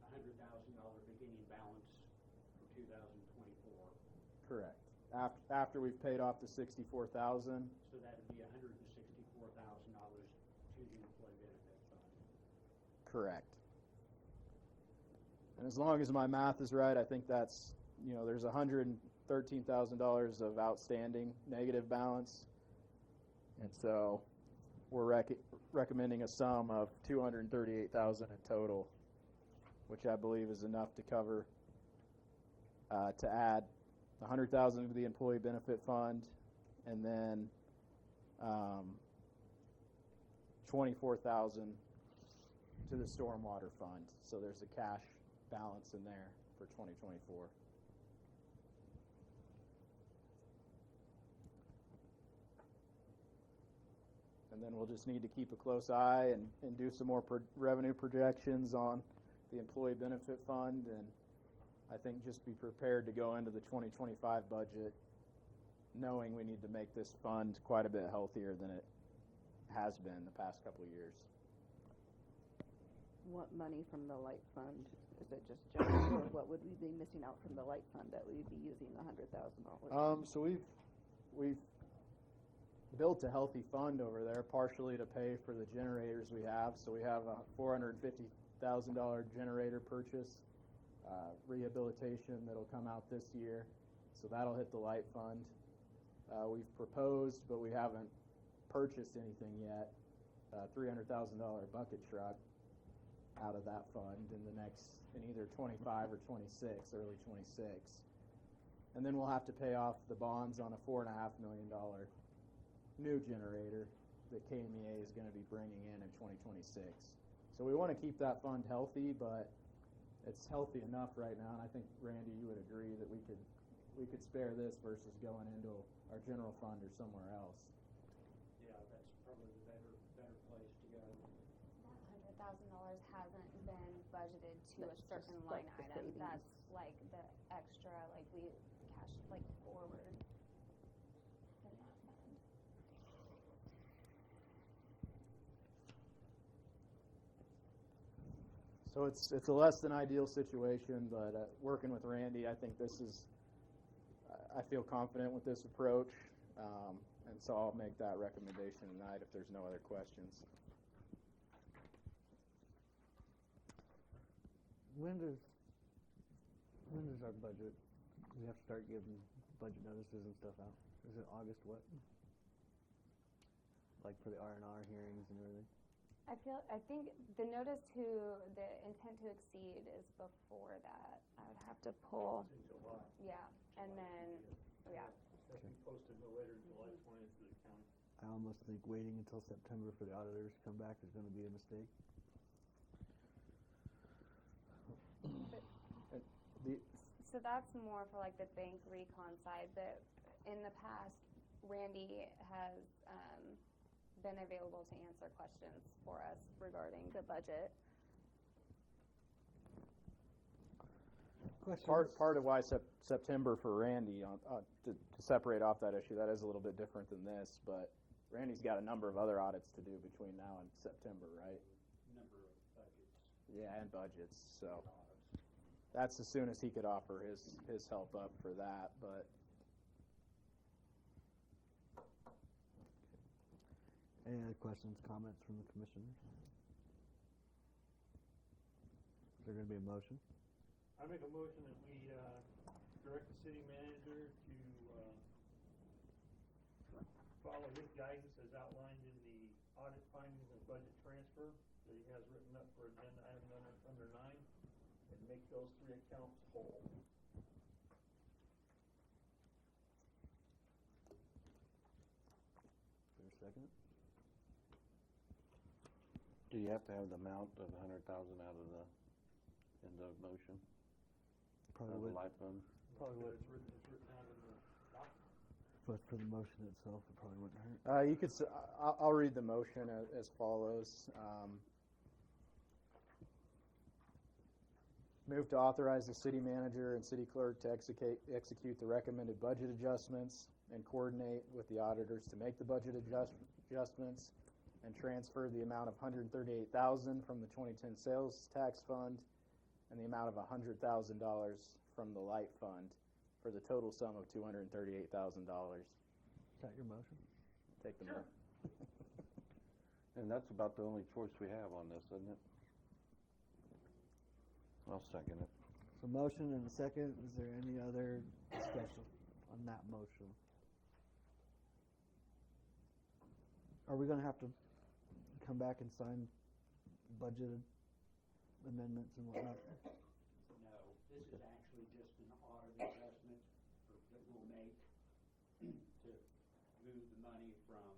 a $100,000 beginning balance for 2024. Correct. After we've paid off the $64,000. So that'd be $164,000 to the employee benefit fund. Correct. And as long as my math is right, I think that's, you know, there's $113,000 of outstanding negative balance, and so we're recommending a sum of $238,000 in total, which I believe is enough to cover to add $100,000 to the employee benefit fund, and then $24,000 to the stormwater fund. So there's a cash balance in there for 2024. And then we'll just need to keep a close eye and do some more revenue projections on the employee benefit fund, and I think just be prepared to go into the 2025 budget knowing we need to make this fund quite a bit healthier than it has been the past couple of years. What money from the light fund? Is it just general, or what would we be missing out from the light fund that we'd be using the $100,000? So we've built a healthy fund over there, partially to pay for the generators we have. So we have a $450,000 generator purchase, rehabilitation that'll come out this year. So that'll hit the light fund. We've proposed, but we haven't purchased anything yet, a $300,000 bucket truck out of that fund in either 25 or 26, early 26. And then we'll have to pay off the bonds on a $4.5 million new generator that KMEA is going to be bringing in 2026. So we want to keep that fund healthy, but it's healthy enough right now, and I think, Randy, you would agree that we could spare this versus going into our general fund or somewhere else. Yeah, that's probably the better place to go. That $100,000 hasn't been budgeted to a That's certain just line like the item. savings. That's like the extra, like we cash like forward in that fund. So it's a less than ideal situation, but working with Randy, I think I feel confident with this approach, and so I'll make that recommendation tonight if there's no other questions. When does our budget, we have to start giving budget notices and stuff out? Is it August what? Like for the R&R hearings and everything? I think the notice to the intent to exceed is before that. I would have to pull. In July. Yeah, and then, yeah. That'd be posted no later than July 20th to the county. I almost think waiting until September for the auditors to come back is going to be a mistake. So that's more for like the bank recon side, but in the past, Randy has been available to answer questions for us regarding the budget. Questions? Part of why September for Randy to separate off that issue, that is a little bit different than this, but Randy's got a number of other audits to do between now and September, right? Number of budgets. Yeah, and budgets. So that's as soon as he could offer his help up for that. But Any other questions, comments from the commissioners? Is there going to be a motion? I make a motion that we direct the city manager to follow his guidance as outlined in the audit findings and budget transfer that he has written up for agenda item under 9, and make those 3 accounts whole. Is there a second? Do you have to have the amount of 100,000 out of the, in the motion? Probably Of the would, light fund? probably would, It's written out in the document. but for the motion itself, it probably wouldn't hurt. You could, I'll read the motion as follows. Move to authorize the city manager and city clerk to execute the recommended budget adjustments and coordinate with the auditors to make the budget adjustments and transfer the amount of $138,000 from the 2010 sales tax fund and the amount of $100,000 from the light fund for the total sum of $238,000. Is that your motion? Take the Sure. And that's about the only choice we have on this, isn't it? I'll second it. So motion and a second. Is there any other discussion on that motion? Are we going to have to come back and sign budget amendments and whatnot? No, this is actually just an audit adjustment that we'll make to move the money from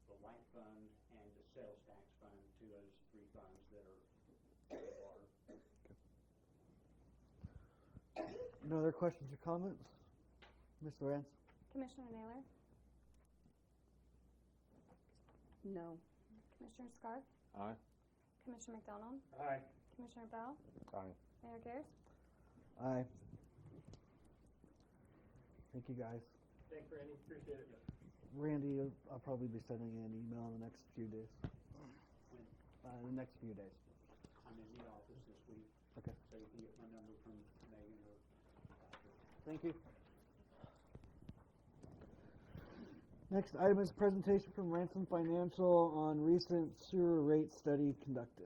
the light fund and the sales tax fund to those 3 funds that are water. No other questions or comments? Ms. Lorenz? Commissioner Naylor, No. Commissioner Scarf, Aye. Commissioner McDonald, Aye. Commissioner Bell, Aye. Mayor Garrett. Aye. Thank you, guys. Thanks, Randy, appreciate it. Randy, I'll probably be sending you an email in the next few days. When The next few days. I'm in the office this week, Okay. so you can get my number from Megan or Thank you. Next item is presentation from Ransom Financial on recent sewer rate study conducted.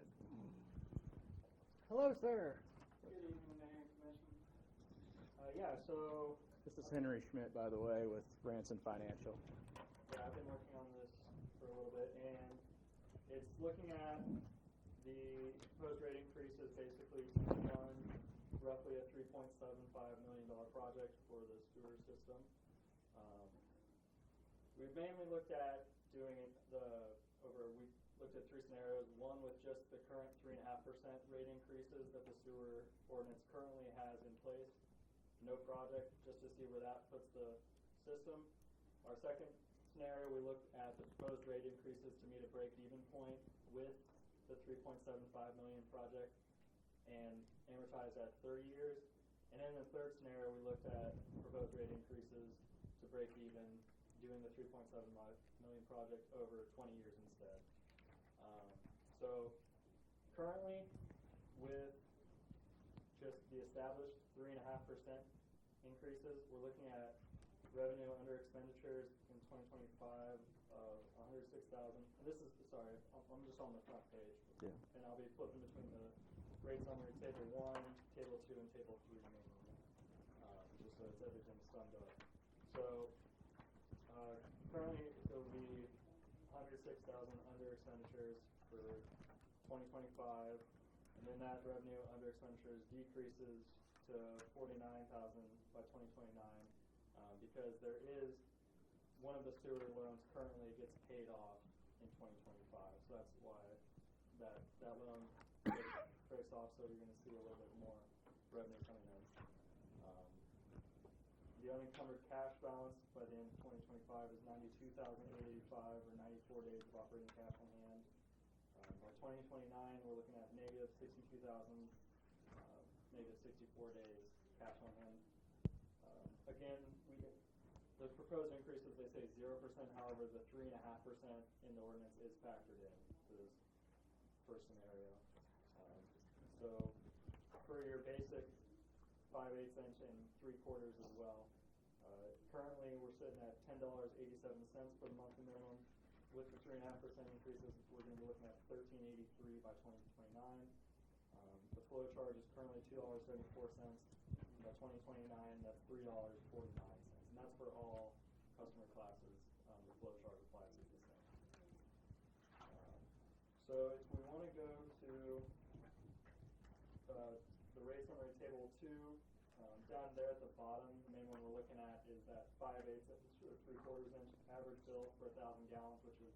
Hello, sir. Good evening, Mayor and Commission. So, This is Henry Schmidt, by the way, with Ransom Financial. yeah, I've been working on this for a little bit, and it's looking at the proposed rate increases basically to fund roughly a $3.75 million project for the sewer system. We've mainly looked at doing we looked at 3 scenarios, one with just the current 3.5% rate increases that the sewer ordinance currently has in place, no project, just to see where that puts the system. Our second scenario, we looked at the proposed rate increases to meet a break-even point with the $3.75 million project and amortize at 30 years. And in the third scenario, we looked at proposed rate increases to break even, doing the $3.75 million project over 20 years instead. So currently, with just the established 3.5% increases, we're looking at revenue under expenditures in 2025 of $106,000. This is, sorry, I'm just on the front page. Yeah. And I'll be flipping between the rate summary, table 1, table 2, and table 3 mainly, just so it's everything summed up. So currently, it will be $106,000 under expenditures for 2025, and then that revenue under expenditures decreases to $49,000 by 2029, because there is one of the sewer loans currently gets paid off in 2025, so that's why that loan breaks off, so you're going to see a little bit more revenue coming in. The unencumbered cash balance by the end of 2025 is $92,885, or 94 days of operating cash on hand. By 2029, we're looking at negative $62,000, negative 64 days cash on hand. Again, the proposed increases, they say 0%, however, the 3.5% in the ordinance is factored in to this first scenario. So for your basic 5/8 inch and 3/4 as well. Currently, we're sitting at $10.87 for the monthly minimum. With the 3.5% increases, we're going to be looking at $13.83 by 2029. The flow charge is currently $2.74. By 2029, that's $3.49, and that's for all customer classes, the flow chart applies to the same. So if we want to go to the rate summary table 2, down there at the bottom, the main one we're looking at is that 5/8 or 3/4 inch average bill for 1,000 gallons, which is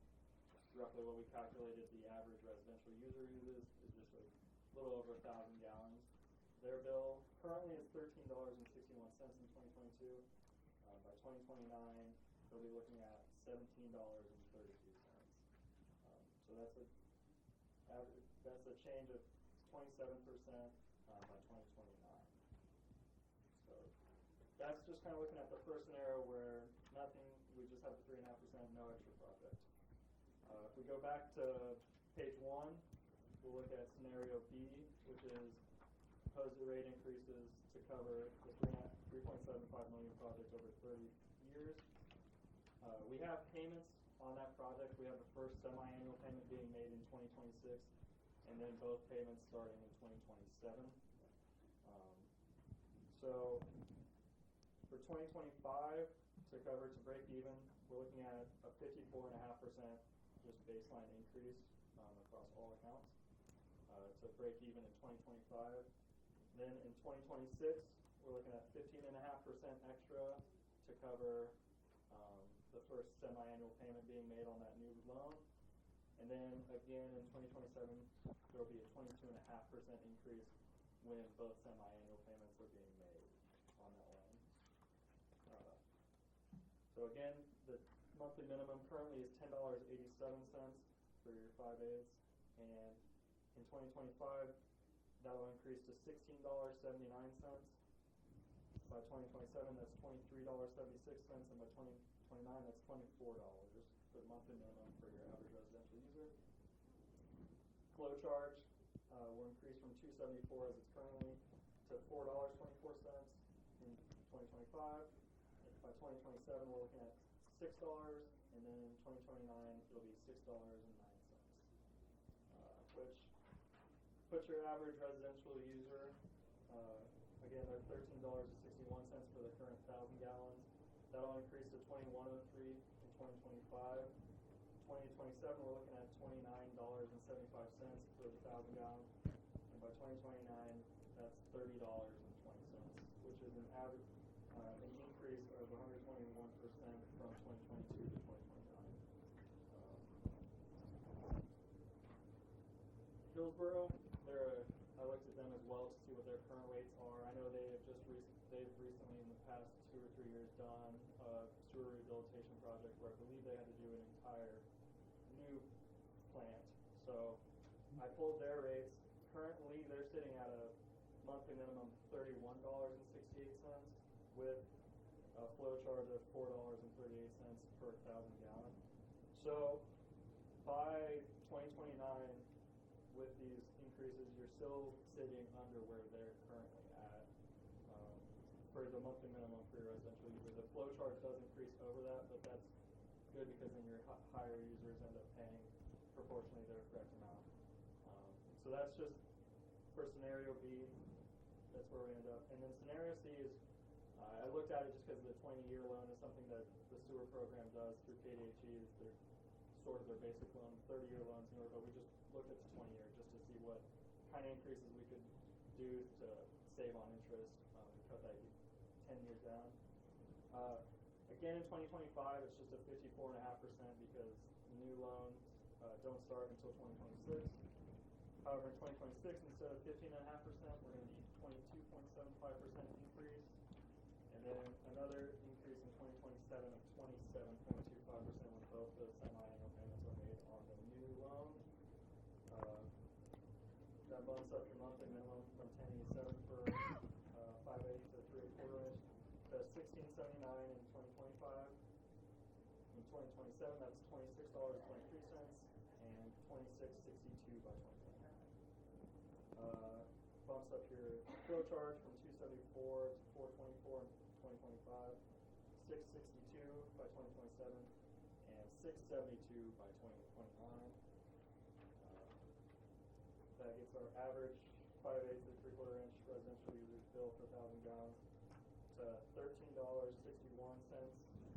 roughly what we calculated the average residential user uses, is just a little over 1,000 gallons. Their bill currently is $13.61 in 2022. By 2029, they'll be looking at $17.32. So that's a change of 27% by 2029. So that's just kind of looking at the first scenario where nothing, we just have the 3.5%, no extra project. If we go back to page 1, we'll look at scenario B, which is proposed rate increases to cover the $3.75 million project over 30 years. We have payments on that project. We have the first semi-annual payment being made in 2026, and then both payments starting in 2027. So for 2025, to cover to break even, we're looking at a 54.5% just baseline increase across all accounts to break even in 2025. Then in 2026, we're looking at 15.5% extra to cover the first semi-annual payment being made on that new loan. And then again in 2027, there will be a 22.5% increase when both semi-annual payments are being made on that loan. So again, the monthly minimum currently is $10.87 for your 5/8, and in 2025, that'll increase to $16.79. By 2027, that's $23.76, and by 2029, that's $24 for the monthly minimum for your average residential user. Flow charge will increase from $2.74 as it's currently to $4.24 in 2025. By 2027, we're looking at $6, and then in 2029, it'll be $6.09, which puts your average residential user, again, they're $13.61 for the current 1,000 gallons. That'll increase to $21.03 in 2025. 2027, we're looking at $29.75 for the 1,000 gallons, and by 2029, that's $30.20, which is an average an increase of 121% from 2022 to 2029. Hillsborough, I looked at them as well to see what their current rates are. I know they've recently in the past 2 or 3 years done a sewer rehabilitation project where I believe they had to do an entire new plant. So I pulled their rates. Currently, they're sitting at a monthly minimum $31.68 with a flow charge of $4.38 per 1,000 gallons. So by 2029, with these increases, you're still sitting under where they're currently at for the monthly minimum for your residential user. The flow charge does increase over that, but that's good because then your higher users end up paying proportionally their correct amount. So that's just for scenario B. That's where we end up. And then scenario C is, I looked at it just because the 20-year loan is something that the sewer program does through KDHE. Is their sort of their basic loan, 30-year loans newer, but we just looked at the 20-year just to see what kind of increases we could do to save on interest, to cut that 10 years down. Again, in 2025, it's just a 54.5% because new loans don't start until 2026. However, in 2026, instead of 15.5%, we're going to need 22.75% increase, and then another increase in 2027 of 27.25% when both the semi-annual payments are made on the new loan. That bumps up your monthly minimum from $10.87 for 5/8 to 3/4 inch to $16.79 in 2025. In 2027, that's $26.23 and $26.62 by 2029. Bumps up your flow charge from $2.74 to $4.24 in 2025, $6.62 by 2027, and $6.72 by 2029. That gets our average 5/8 to 3/4 inch residential user's bill for 1,000 gallons to $13.61,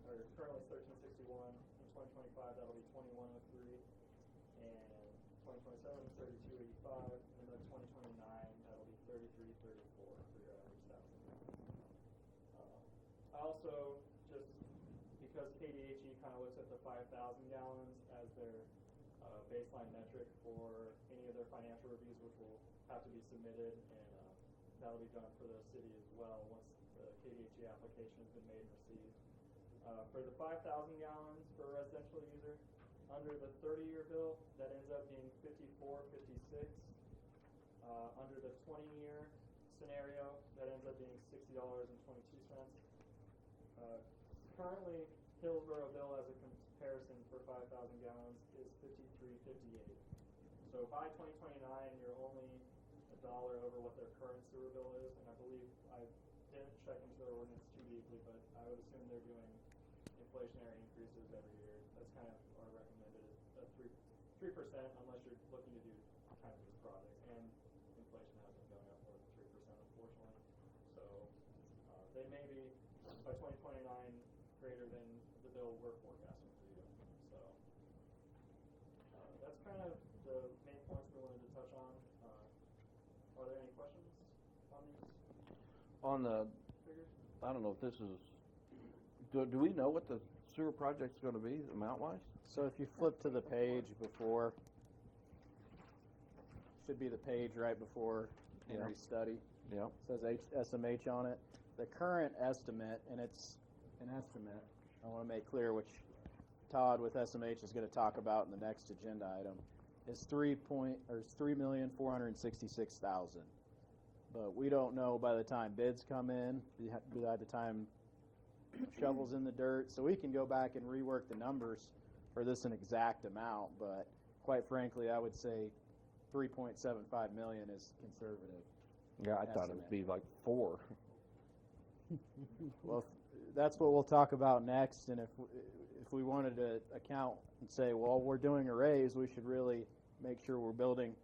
or currently $13.61 In 2025, that'll be 2103, and 2027, 3285, and then 2029, that'll be 3334 for your average thousand. I also, just because KDHE kind of looks at the 5,000 gallons as their baseline metric for any of their financial reviews, which will have to be submitted, and that'll be done for the city as well once the KDHE application has been made and received. For the 5,000 gallons for a residential user, under the 30-year bill, that ends up being $54.56. Under the 20-year scenario, that ends up being $60.22. Currently, Hillsborough bill as a comparison for 5,000 gallons is $53.58. So by 2029, you're only $1 over what their current sewer bill is, and I believe I didn't check into their ordinance too deeply, but I would assume they're doing inflationary increases every year. That's kind of our recommended, a 3% unless you're looking to do kind of these projects, and inflation has been going up more than 3%, unfortunately. So they may be by 2029 greater than the bill we're forecasting for you. So that's kind of the main points we wanted to touch on. Are there any questions on these On the, figures? I don't know if this is, do we know what the sewer project's going to be amount-wise? So if you flip to the page before, should be the page right before Henry's study. Yeah. Says SMH on it. The current estimate, and it's an estimate, I want to make clear, which Todd with SMH is going to talk about in the next agenda item, is $3,466,000. But we don't know by the time bids come in, by the time shovels in the dirt. So we can go back and rework the numbers for this an exact amount, but quite frankly, I would say 3.75 million is conservative. Yeah, I thought it would be like 4. Well, that's what we'll talk about next, and if we wanted to account and say, well, we're doing a raise, we should really make sure we're building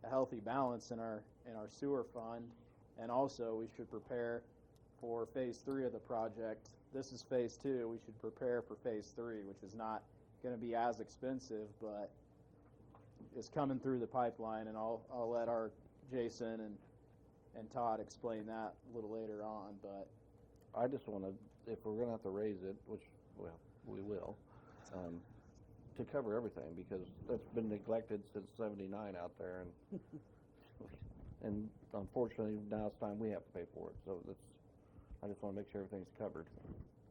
a healthy balance in our sewer fund, and also we should prepare for phase 3 of the project. This is phase 2. We should prepare for phase 3, which is not going to be as expensive, but is coming through the pipeline, and I'll let our Jason and Todd explain that a little later on. But I just want to, if we're going to have to raise it, which, well, we will, to cover everything, because that's been neglected since '79 out there, and unfortunately now it's time we have to pay for it. So I just want to make sure everything's covered.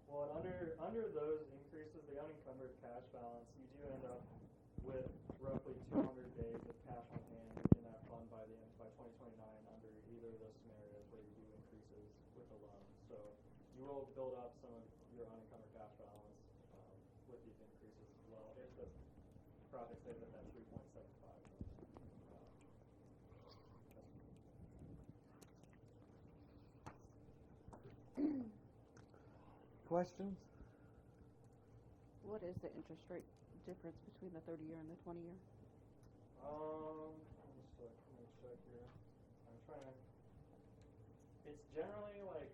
Well, and under those increases, the unencumbered cash balance, you do end up with roughly 200 days of cash on hand in that fund by 2029 under either of those scenarios where you do increases with the loan. So you will build up some of your unencumbered cash balance with these increases as well if the project stays at that 3.75. Questions? What is the interest rate difference between the 30-year and the 20-year? Let me check here. I'm trying to. It's generally like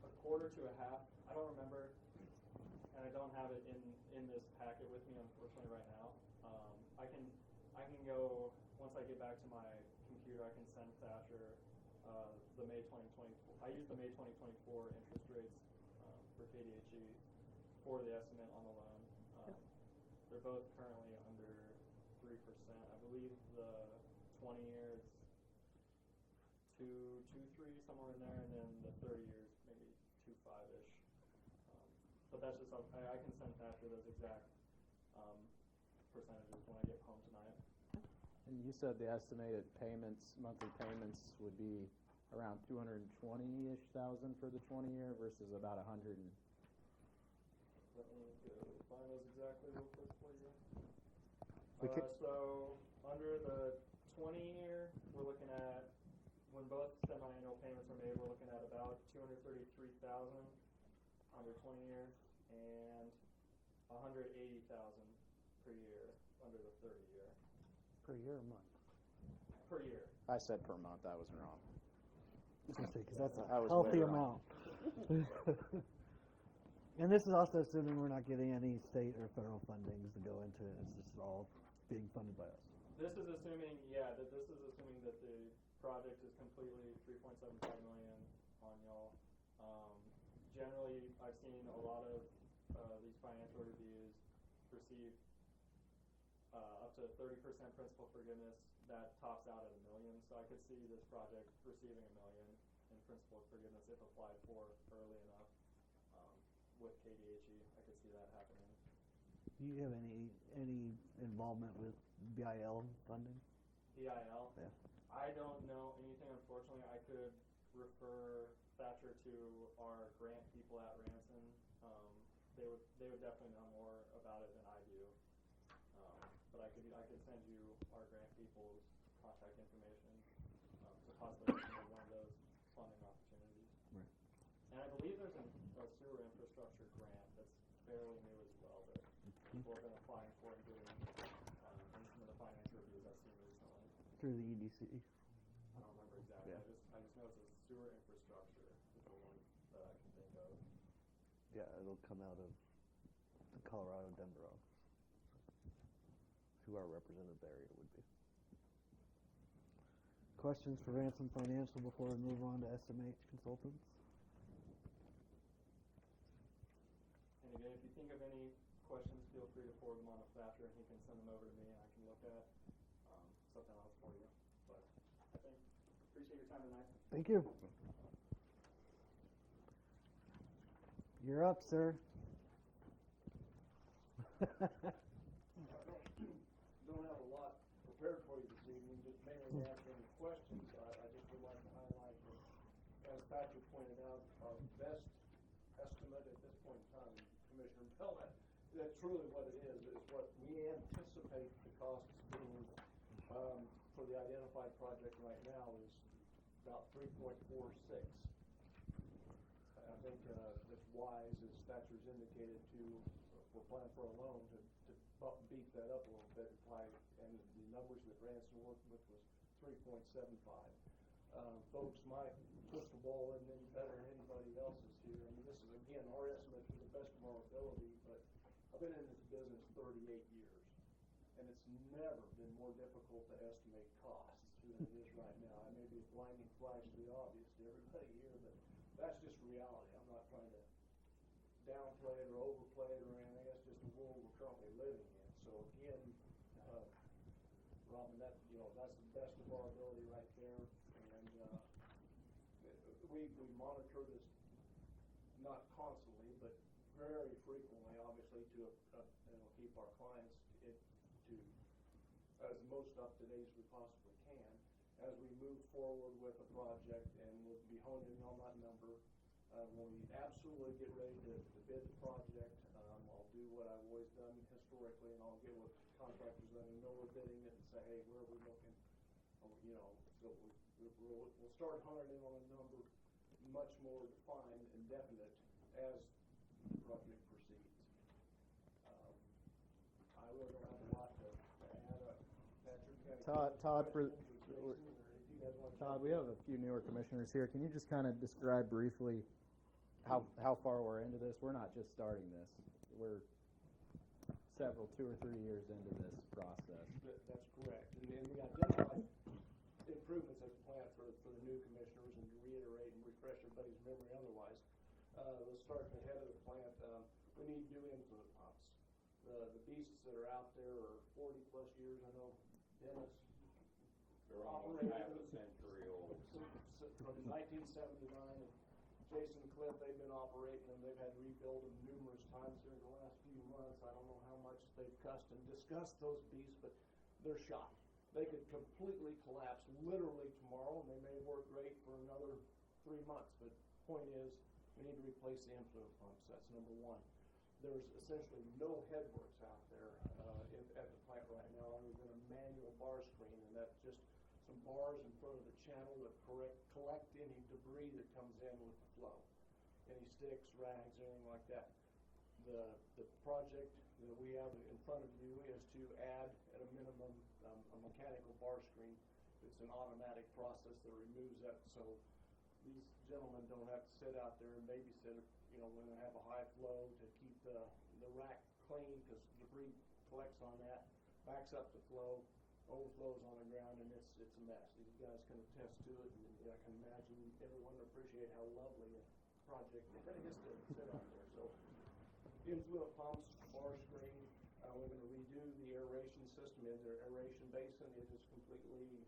a quarter to a half. I don't remember, and I don't have it in this packet with me, unfortunately, right now. I can go once I get back to my computer. I can send Thatcher the May 2024. I use the May 2024 interest rates for KDHE for the estimate on the loan. They're both currently under 3%. I believe the 20-year is 2.23 somewhere in there, and then the 30-year is maybe 2.5-ish. But that's just I can send Thatcher those exact percentages when I get home tonight. and you said the estimated payments, monthly payments, would be around 220-ish thousand for the 20-year versus about 100. Let me go find those exactly real quick for you. We So under the 20-year, we're looking at, when both semi-annual payments are made, we're looking at about $233,000 under 20-year and $180,000 per year under the 30-year. Per year or month? Per year. I said per month. I was wrong. Because that's a I was healthy way wrong. amount. And this is also assuming we're not getting any state or federal fundings to go into it. It's just all being funded by us. This is assuming, yeah, that this is assuming that the project is completely 3.75 million on y'all. Generally, I've seen a lot of these financial reviews receive up to 30% principal forgiveness. That tops out at $1 million. So I could see this project receiving $1 million in principal forgiveness if applied for early enough. With KDHE, I could see that happening. Do you have any involvement with BIL funding? BIL? Yeah. I don't know anything, unfortunately. I could refer Thatcher to our grant people at Ranson. They would definitely know more about it than I do. But I could send you our grant people's contact information to possibly consider one of those funding opportunities. Right. And I believe there's a sewer infrastructure grant that's fairly new as well that people have been applying for and doing in some of the financial reviews I've seen recently. Through the EDC. I don't remember exactly. Yeah. I just know it's a sewer infrastructure is the one that I can think of. Yeah, it'll come out of the Colorado Denver office. Who our representative area would be. Questions for Ransom Financial before we move on to SMH Consultants? And again, if you think of any questions, feel free to forward them on to Thatcher, and he can send them over to me, and I can look at something else for you. But I think appreciate your time tonight. Thank you. You're up, sir. Don't have a lot prepared for you this evening, just mainly to answer any questions. I just would like to highlight that, as Patrick pointed out, our best estimate at this point in time, Commissioner Bell, that's truly what it is what we anticipate the costs being for the identified project right now is about 3.46. I think it's wise, as Thatcher's indicated, to we're planning for a loan to beef that up a little bit, and the numbers that Ransom worked with was 3.75. Folks, my crystal ball isn't any better than anybody else's here. I mean, this is, again, our estimate to the best of our ability, but I've been in this business 38 years, and it's never been more difficult to estimate costs than it is right now. I may be a blinding flash of the obvious to everybody here, but that's just reality. I'm not trying to downplay it or overplay it or anything. That's just the world we're currently living in. So again, Robin, that's the best of our ability right there. And we monitor this not constantly, but very frequently, obviously, to keep our clients to as most up to date as we possibly can. As we move forward with a project, and we'll be honing in on that number. When we absolutely get ready to bid the project, I'll do what I've always done historically, and I'll get with contractors that I know we're bidding it and say, hey, where are we looking? So we'll start honing in on a number much more defined and definite as the project proceeds. I really don't have a lot to add. Patrick, Todd, we have a few newer commissioners here. Can you just kind of describe briefly how far we're into this? We're not just starting this. We're 2 or 3 years into this process. That's correct. And we identified improvements at the plant for the new commissioners, and to reiterate and refresh everybody's memory otherwise. Let's start ahead of the plant. We need new influent pumps. The beasts that are out there are 40 plus years. I know Dennis. They're almost half a century old. From 1979, and Jason and Cliff, they've been operating them. They've had to rebuild them numerous times during the last few months. I don't know how much they've cussed and discussed those beasts, but they're shot. They could completely collapse literally tomorrow, and they may work great for another 3 months. But point is, we need to replace the influent pumps. That's number one. There's essentially no headworks out there at the plant right now other than a manual bar screen, and that's just some bars in front of the channel that collect any debris that comes in with the flow. Any sticks, rags, anything like that. The project that we have in front of you is to add, at a minimum, a mechanical bar screen. It's an automatic process that removes that. So these gentlemen don't have to sit out there and babysit, you know, when they have a high flow to keep the rack clean, because debris collects on that, backs up the flow, overflows on the ground, and it's a mess. These guys can attest to it, and I can imagine everyone appreciate how lovely a project it is to sit out there. So, influent pumps, bar screen, we're gonna redo the aeration system in their aeration basin. It is completely,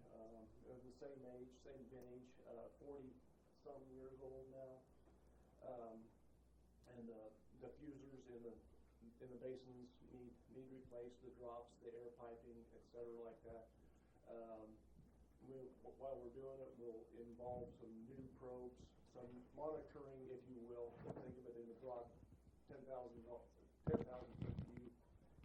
the same age, same vintage, 40-some years old now. And the diffusers in the basins need replaced, the drops, the air piping, et cetera, like that. While we're doing it, we'll involve some new probes, some monitoring, if you will. Think of it in the broad 10,000 foot view,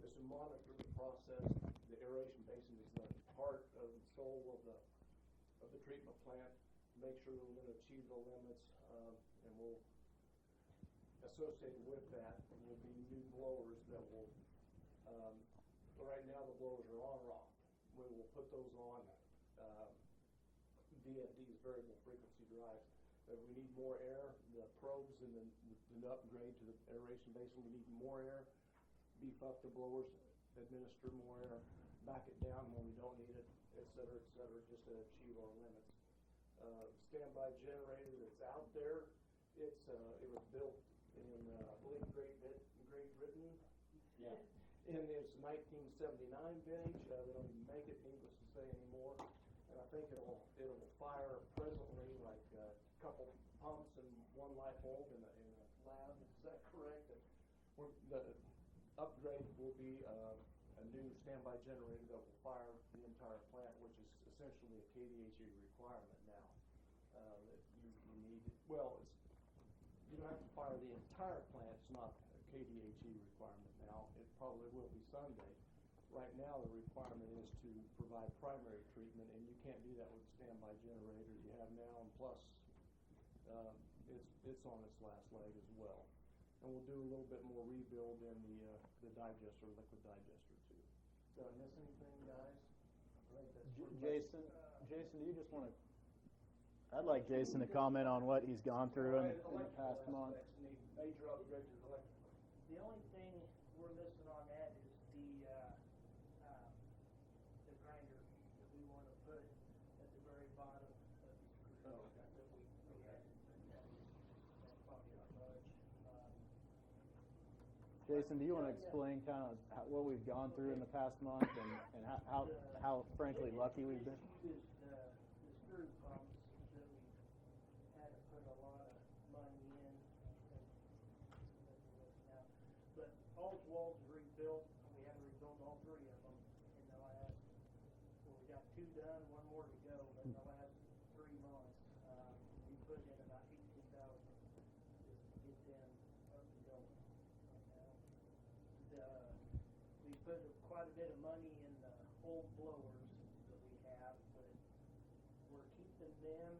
is to monitor the process. The aeration basin is the heart of the soul of the treatment plant. Make sure that we're going to achieve the limits, and we'll associated with that will be new blowers that will. Right now the blowers are on and off. We will put those on VFDs, variable frequency drives. If we need more air, the probes and the upgrade to the aeration basin, we need more air. Beef up the blowers, administer more air, back it down when we don't need it, et cetera, just to achieve our limits. Standby generator that's out there, it was built in, I believe, Great Britain. Yeah. In its 1979 vintage. They don't even make it, needless to say, anymore. And I think it'll fire presently like a couple pumps and one light bulb in a lab. Is that correct? And the upgrade will be a new standby generator that will fire the entire plant, which is essentially a KDHE requirement now. That you need. Well, you don't have to fire the entire plant. It's not a KDHE requirement now. It probably will be someday. Right now, the requirement is to provide primary treatment, and you can't do that with the standby generator you have now. And plus, it's on its last leg as well. And we'll do a little bit more rebuild in the digester, liquid digester too. Did I miss anything, guys? I think that's Jason, do you just want to? I'd like Jason to comment on what he's gone through in the past month. Major upgrade to the electrical. The only thing we're missing on that is the grinder that we want to put at the very bottom of the screw. Oh, okay. That we had. That's probably not much. Jason, do you want to explain kind of what we've gone through in the past month and how frankly lucky we've been? The issue is the screw pumps that we had to put a lot of money in. Now, but all the walls are rebuilt. We had to rebuild all three of them in the last. Well, we got two done, one more to go. But in the last 3 months, we put in about $18,000 just to get them up and going. We put quite a bit of money in the old blowers that we have, but we're keeping them.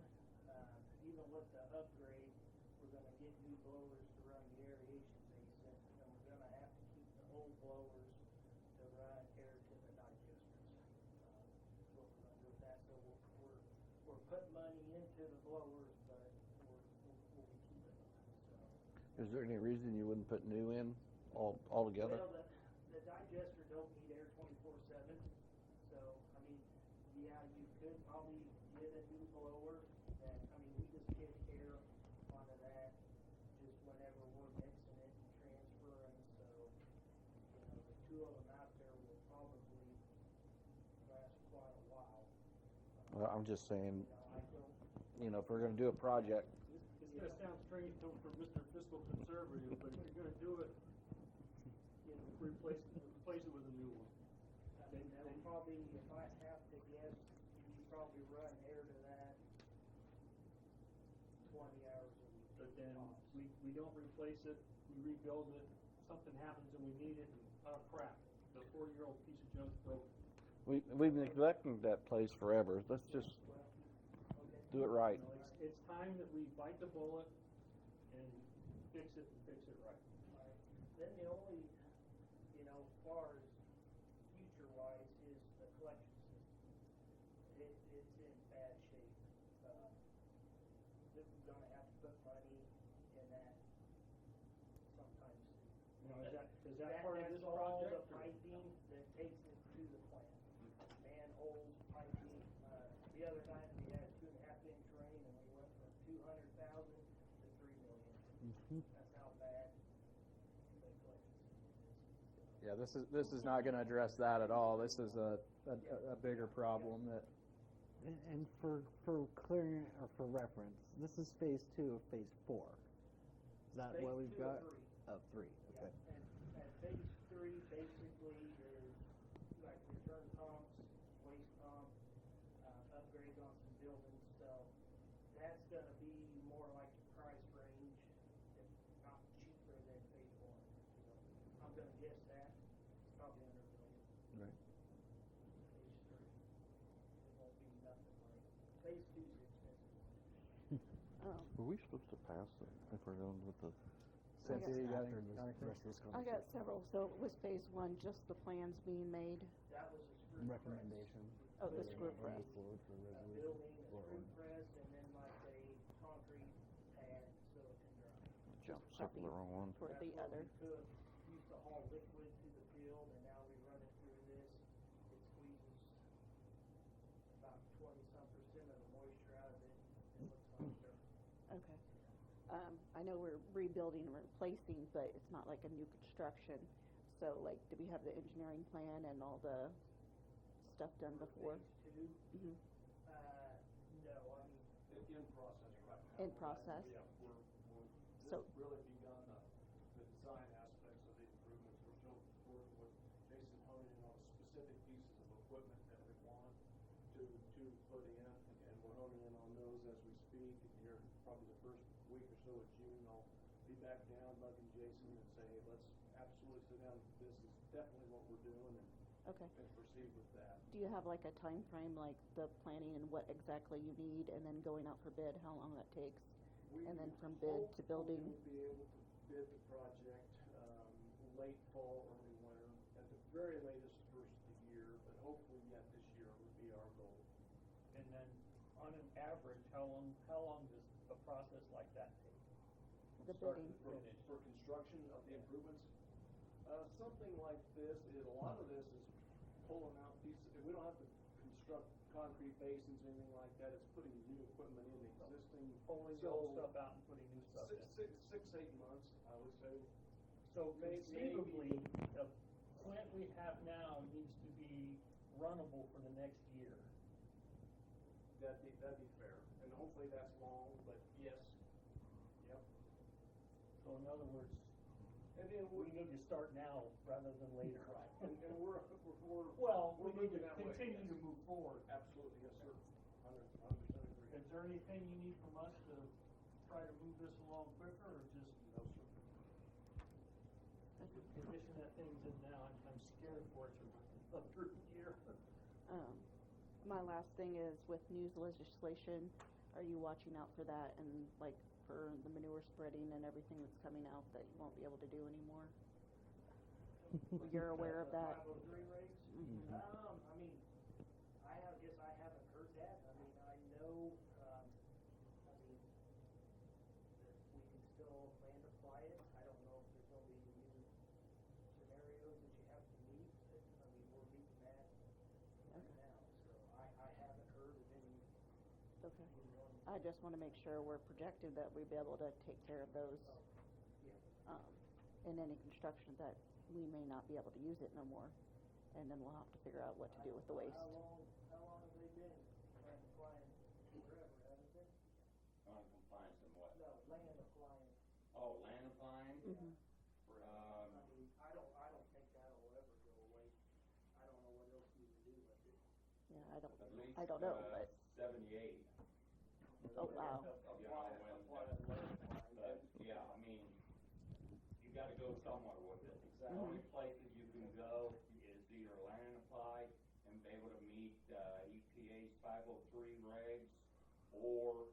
Even with the upgrade, we're going to get new blowers to run the aeration basin, and we're going to have to keep the old blowers to run air to the digesters. What we're going to do with that. So we're putting money into the blowers, but we'll be keeping them. So. Is there any reason you wouldn't put new in altogether? Well, the digester don't need air 24/7. So, I mean, yeah, you could probably get a new blower that, I mean, we just get air onto that just whenever we're mixing it and transferring. So, you know, the two of them out there will probably last quite a while. Well, I'm just saying, if we're going to do a project. It's going to sound strange for Mr. Fiscal Conservative, but if you're going to do it, replace it with a new one. That'll probably, if I have to guess, you probably run air to that 20 hours a week. But then we don't replace it, we rebuild it, something happens and we need it, and crap, the 4-year-old piece of junk broke. We've neglected that place forever. Let's just do it right. It's time that we bite the bullet and fix it right. Then the only, as far as future-wise, is the collection system. It's in bad shape. We're going to have to Now, is that part of this That's all the project? or- piping that takes it to the plant. Manholes, piping, the other night we had 2.5 inch rain and we went from 200,000 to 3 million. That's how bad the collection system is. Yeah, this is not going to address that at all. This is a bigger problem that. And for clearing, or for reference, this is phase 2 of phase 4. Is that what we've got? Phase 2 of 3. Of 3, okay. And phase 3 basically is like return pumps, waste pump, upgrades on some buildings, so that's gonna be more like the price range, if not cheaper than phase 1. So I'm gonna guess that, it's probably under $1 million. Right. Phase 3, it won't be nothing like, phase 2 is the expensive one. Were we supposed to pass it if we're going with the? Cynthia, you got After any the rest of this I got several, so was phase 1 just the plans being made? That was a screw press. Recommendation. Oh, the screw press. Forward for A building, a screw press, and then like a concrete pad so it can dry. Jump, circle the wrong one. For the That's other. what we could, used to haul liquid to the field, and now we run it through this. It squeezes about 20-some% of the moisture out of it. It looks like dirt. Okay. I know we're rebuilding and replacing, but it's not like a new construction. So like, do we have the engineering plan and all the stuff done before? Phase 2, Mhm. no, I mean, In process right now. In process? Yeah, we're So- just really begun the design aspects of the improvements. We're still working with Jason honing in on specific pieces of equipment that we want to put in, and we're honing in on those as we speak. And here, probably the first week or so of June, I'll be back down bugging Jason and say, hey, let's absolutely sit down. This is definitely what we're doing, Okay. and proceed with that. Do you have like a time frame, like the planning and what exactly you need, and then going out for bid, how long that takes? And then from bid to building? We will be able to bid the project late fall, early winter, at the very latest first of the year, but hopefully yet this year would be our goal. And then, on an average, how long does a process like that take? The Start bidding. For construction of the improvements, something like this, a lot of this is pulling out pieces, we don't have to construct concrete basins, anything like that, it's putting new equipment in existing. Pulling the old stuff out and putting new stuff in? 6, 8 months, I would say. So Maybe- conceivably, the plant we have now needs to be runnable for the next year. That'd be fair, and hopefully that's long, but yes, yep. So in other words, And then we need to start now rather than later. Right, and we're Well, we need moving to that way, continue yes. to move forward. Absolutely, yes, sir. 100% agree. Is there anything you need from us to try to move this along quicker, or just No, sir. the condition that thing's in now, I'm scared for it for another year? My last thing is with news legislation, are you watching out for that and like for the manure spreading and everything that's coming out that you won't be able to do anymore? You're aware of that? 503 rates? Mhm. I mean, guess I haven't heard that. I mean, I know, that we can still land apply it. I don't know if there's gonna be new scenarios that you have to meet, but, I mean, we're meeting that right now. So I haven't heard of any, Okay. anyone. I just want to make sure we're projected that we'll be able to take care of those Yeah. in any construction that we may not be able to use it no more. And then we'll have to figure out what to do with the waste. How long have they been land applying? Forever, haven't they? Non-compliance and what? No, land applying. Oh, land applying? Mhm. I mean, I don't think that'll ever go away. I don't know what else you can do with it. Yeah, At least, I don't know, but, 78. oh, wow. You know, but, yeah, I mean, you gotta go somewhere with it. The only places you can go is either land apply and be able to meet, EPA's 503 regs, or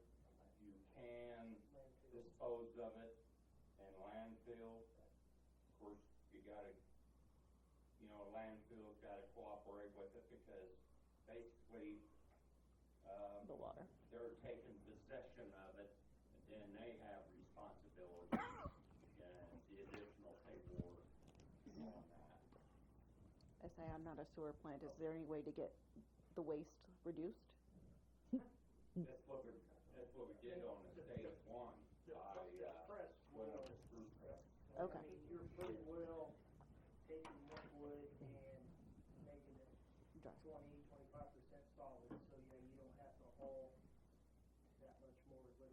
you can dispose of it in landfill. Of course, you gotta, landfill's gotta cooperate with it because basically, The water. they're taking possession of it, and then they have responsibility and the additional paperwork. I say, I'm not a sewer plant, is there any way to get the waste reduced? That's what we did on the state of one, by, Press went up will, to screw press. Okay. I mean, you're pretty well taking liquid and making it Dry. 20-25% solid, so yeah, you don't have to haul that much more liquid.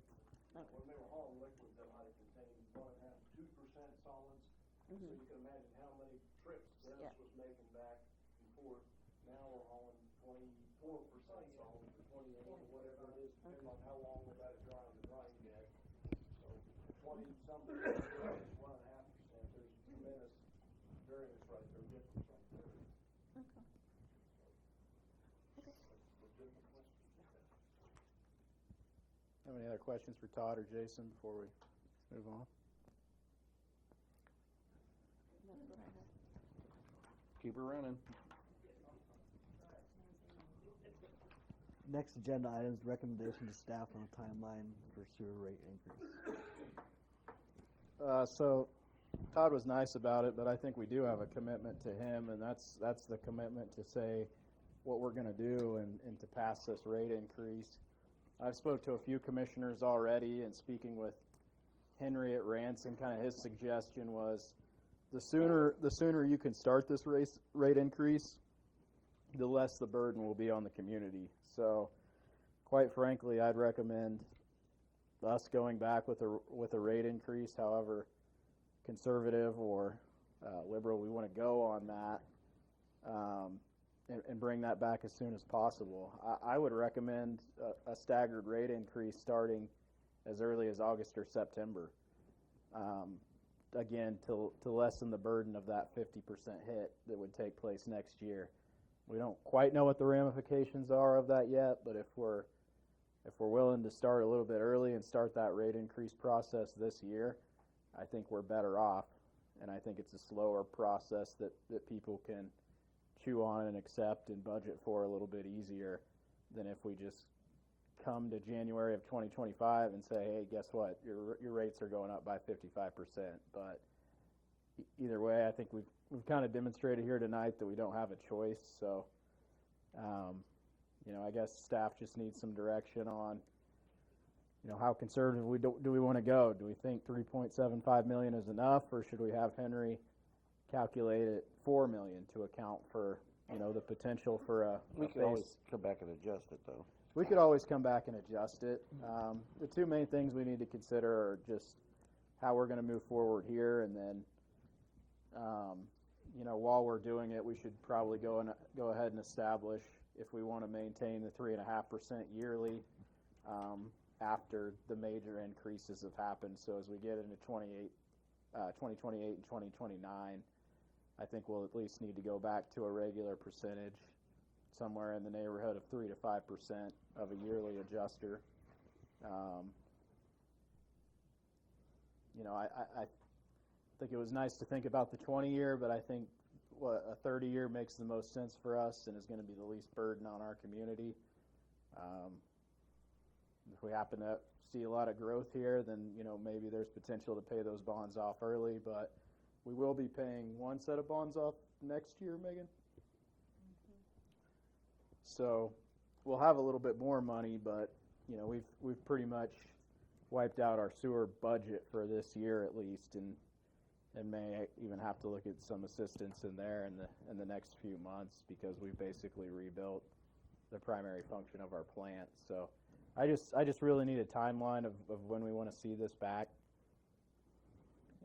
Okay. When they were hauling liquid, they might have contained 1.5–2% solids. So Mhm. you can imagine how many trips Dennis Yeah. was making back and forth. Now we're hauling 24% solids or 28 or whatever it is, depending on how long we let it dry on the drying deck. So 20-something, 1.5%, there's tremendous variance right there, difference right there. Okay. That's a different question. Have any other questions for Todd or Jason before we move on? That's what I have. Keep her running. Next agenda item is recommendation to staff on a timeline for sewer rate increase. So Todd was nice about it, but I think we do have a commitment to him, and that's the commitment to say what we're going to do and to pass this rate increase. I've spoke to a few commissioners already, and speaking with Henry at Ransom, kind of his suggestion was the sooner you can start this rate increase, the less the burden will be on the community. So, quite frankly, I'd recommend us going back with a rate increase, however conservative or liberal we want to go on that, and bring that back as soon as possible. I would recommend a staggered rate increase starting as early as August or September. Again, to lessen the burden of that 50% hit that would take place next year. We don't quite know what the ramifications are of that yet, but if we're willing to start a little bit early and start that rate increase process this year, I think we're better off, and I think it's a slower process that people can chew on and accept and budget for a little bit easier than if we just come to January of 2025 and say, hey, guess what, your rates are going up by 55%. But either way, I think we've kind of demonstrated here tonight that we don't have a choice. So, I guess staff just needs some direction on, how conservative do we want to go? Do we think $3.75 million is enough, or should we have Henry calculate it $4 million to account for, the potential for a We can always come back and adjust it, though. We could always come back and adjust it. The two main things we need to consider are just how we're going to move forward here, and then, while we're doing it, we should probably go ahead and establish if we want to maintain the 3.5% yearly after the major increases have happened. So as we get into 2028 and 2029, I think we'll at least need to go back to a regular percentage, somewhere in the neighborhood of 3 to 5% of a yearly adjuster. I think it was nice to think about the 20-year, but I think a 30-year makes the most sense for us and is going to be the least burden on our community. If we happen to see a lot of growth here, then maybe there's potential to pay those bonds off early, but we will be paying one set of bonds off next year, Megan. So we'll have a little bit more money, but we've pretty much wiped out our sewer budget for this year at least, and may even have to look at some assistance in there in the next few months, because we've basically rebuilt the primary function of our plant. So I just really need a timeline of when we want to see this back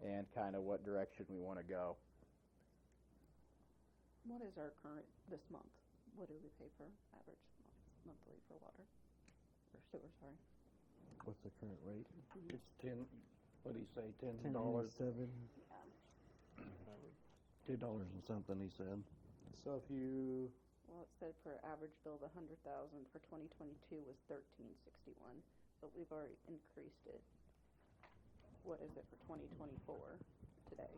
and kind of what direction we want to go. What is our current this month? What do we pay for average monthly for water? Or sewer, sorry. What's the current rate? It's what did he say, $10? $10.97. $2 and something, he said. So if you... Well, it said for average bill of $100,000 for 2022 was $13.61, but we've already increased it. What is it for 2024 today?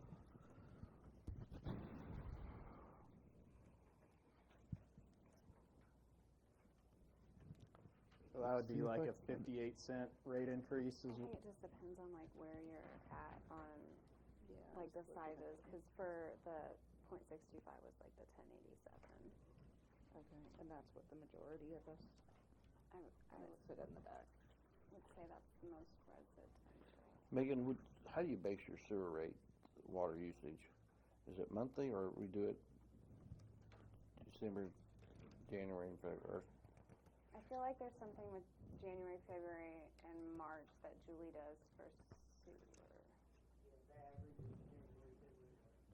So that would be like a 58-cent rate increase. I think it just depends on where you're at on like the sizes, because for the .625 was like the 1087. Okay, and that's what the majority of us, I and would it's sit in the back. say that's the most residential. Megan, how do you base your sewer rate, water usage? Is it monthly, or we do it December, January, and February? I feel like there's something with January, February, and March that Julie does for sewer. Yeah, the average is January, February, March.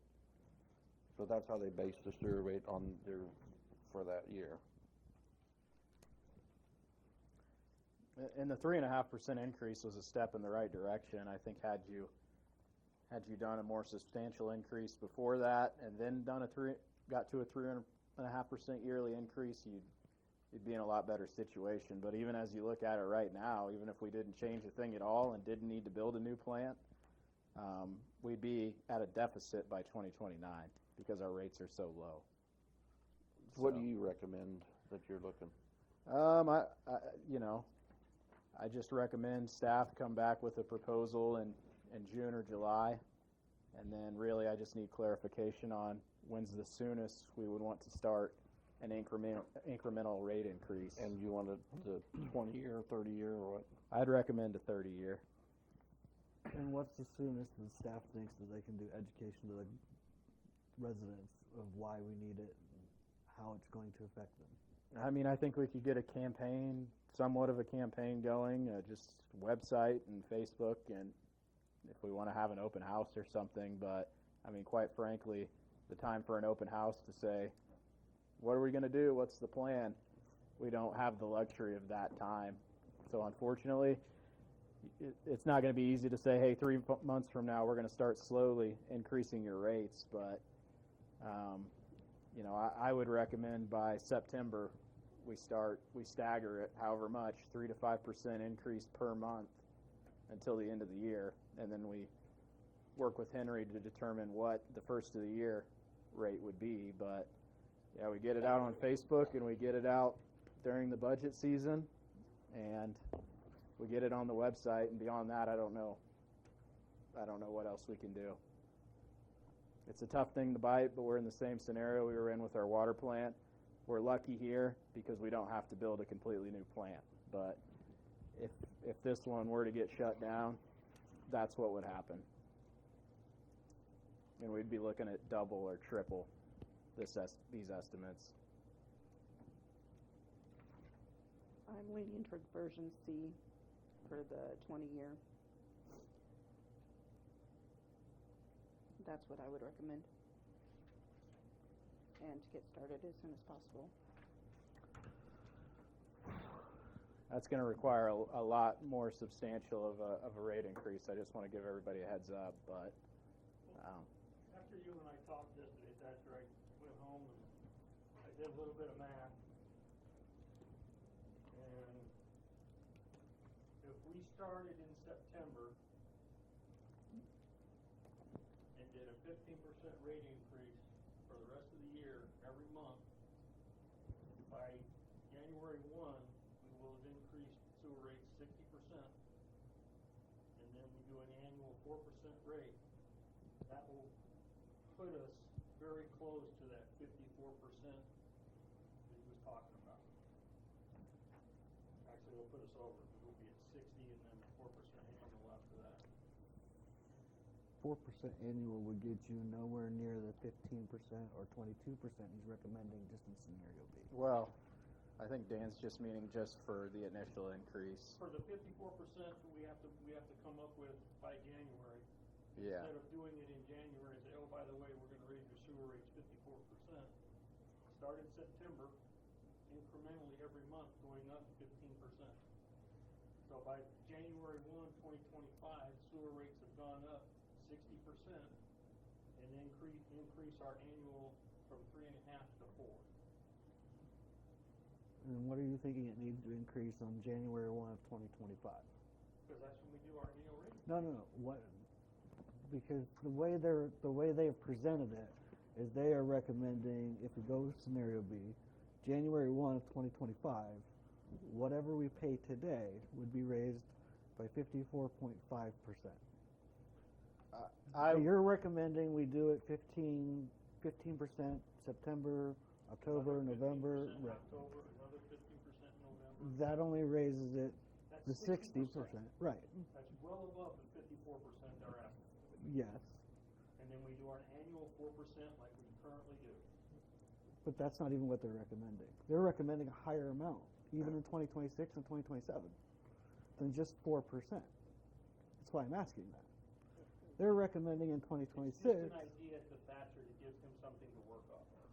So that's how they base the sewer rate on for that year. And the 3.5% increase was a step in the right direction. I think had you done a more substantial increase before that, and then got to a 3.5% yearly increase, you'd be in a lot better situation. But even as you look at it right now, even if we didn't change a thing at all and didn't need to build a new plant, we'd be at a deficit by 2029 because our rates are so low. What do you recommend that you're looking? I just recommend staff come back with a proposal in June or July, and then really I just need clarification on when's the soonest we would want to start an incremental rate increase. And you want the 20-year, 30-year, or what? I'd recommend a 30-year. And what's the soonest the staff thinks that they can do education to the residents of why we need it and how it's going to affect them? I mean, I think we could get a campaign, somewhat of a campaign going, just website and Facebook, and if we want to have an open house or something. But, I mean, quite frankly, the time for an open house to say, what are we going to do? What's the plan? We don't have the luxury of that time. So, unfortunately, it's not going to be easy to say, hey, 3 months from now, we're going to start slowly increasing your rates. But, I would recommend by September we stagger it however much, 3 to 5% increase per month until the end of the year, and then we work with Henry to determine what the first of the year rate would be. But yeah, we get it out on Facebook and we get it out during the budget season, and we get it on the website, and beyond that, I don't know what else we can do. It's a tough thing to bite, but we're in the same scenario we were in with our water plant. We're lucky here because we don't have to build a completely new plant. But if this one were to get shut down, that's what would happen. And we'd be looking at double or triple these estimates. I'm leaning toward version C for the 20-year. That's what I would recommend. And to get started as soon as possible. That's going to require a lot more substantial of a rate increase. I just want to give everybody a heads up. But after you and I talked yesterday, after I went home and I did a little bit of math, and if we started in September and did a 15% rate increase for the rest of the year every month, by January 1, we will have increased sewer rates 60%, and then we do an annual 4% rate. That will put us very close to that 54% that he was talking about. Actually, it'll put us over, because we'll be at 60 and then 4% annual after that. 4% annual would get you nowhere near the 15% or 22% he's recommending just in scenario B. well, I think Dan's just meaning just for the initial increase. For the 54%, we have to come up with by January. Yeah. Instead of doing it in January, say, oh, by the way, we're going to raise your sewer rates 54%. Start in September, incrementally every month going up 15%. So by January 1, 2025, sewer rates have gone up 60%, and increase our annual from 3.5 to 4. And what are you thinking it needs to increase on January 1 of 2025? Because that's when we do our annual rate. No. What? Because the way they've presented it is they are recommending, if we go with scenario B, January 1 of 2025, whatever we pay today would be raised by 54.5%. You're recommending we do it 15 15% September, October, November, 50% in right. October, another 50% in November. That only raises it to That's 60%, right, That's well above the 54% they're asking. yes. And then we do our annual 4% like we currently do. But that's not even what they're recommending. They're recommending a higher amount, even in 2026 and 2027, than just 4%. That's why I'm asking that. They're recommending in 2026. It's just an idea to Thatcher to give him something to work off of.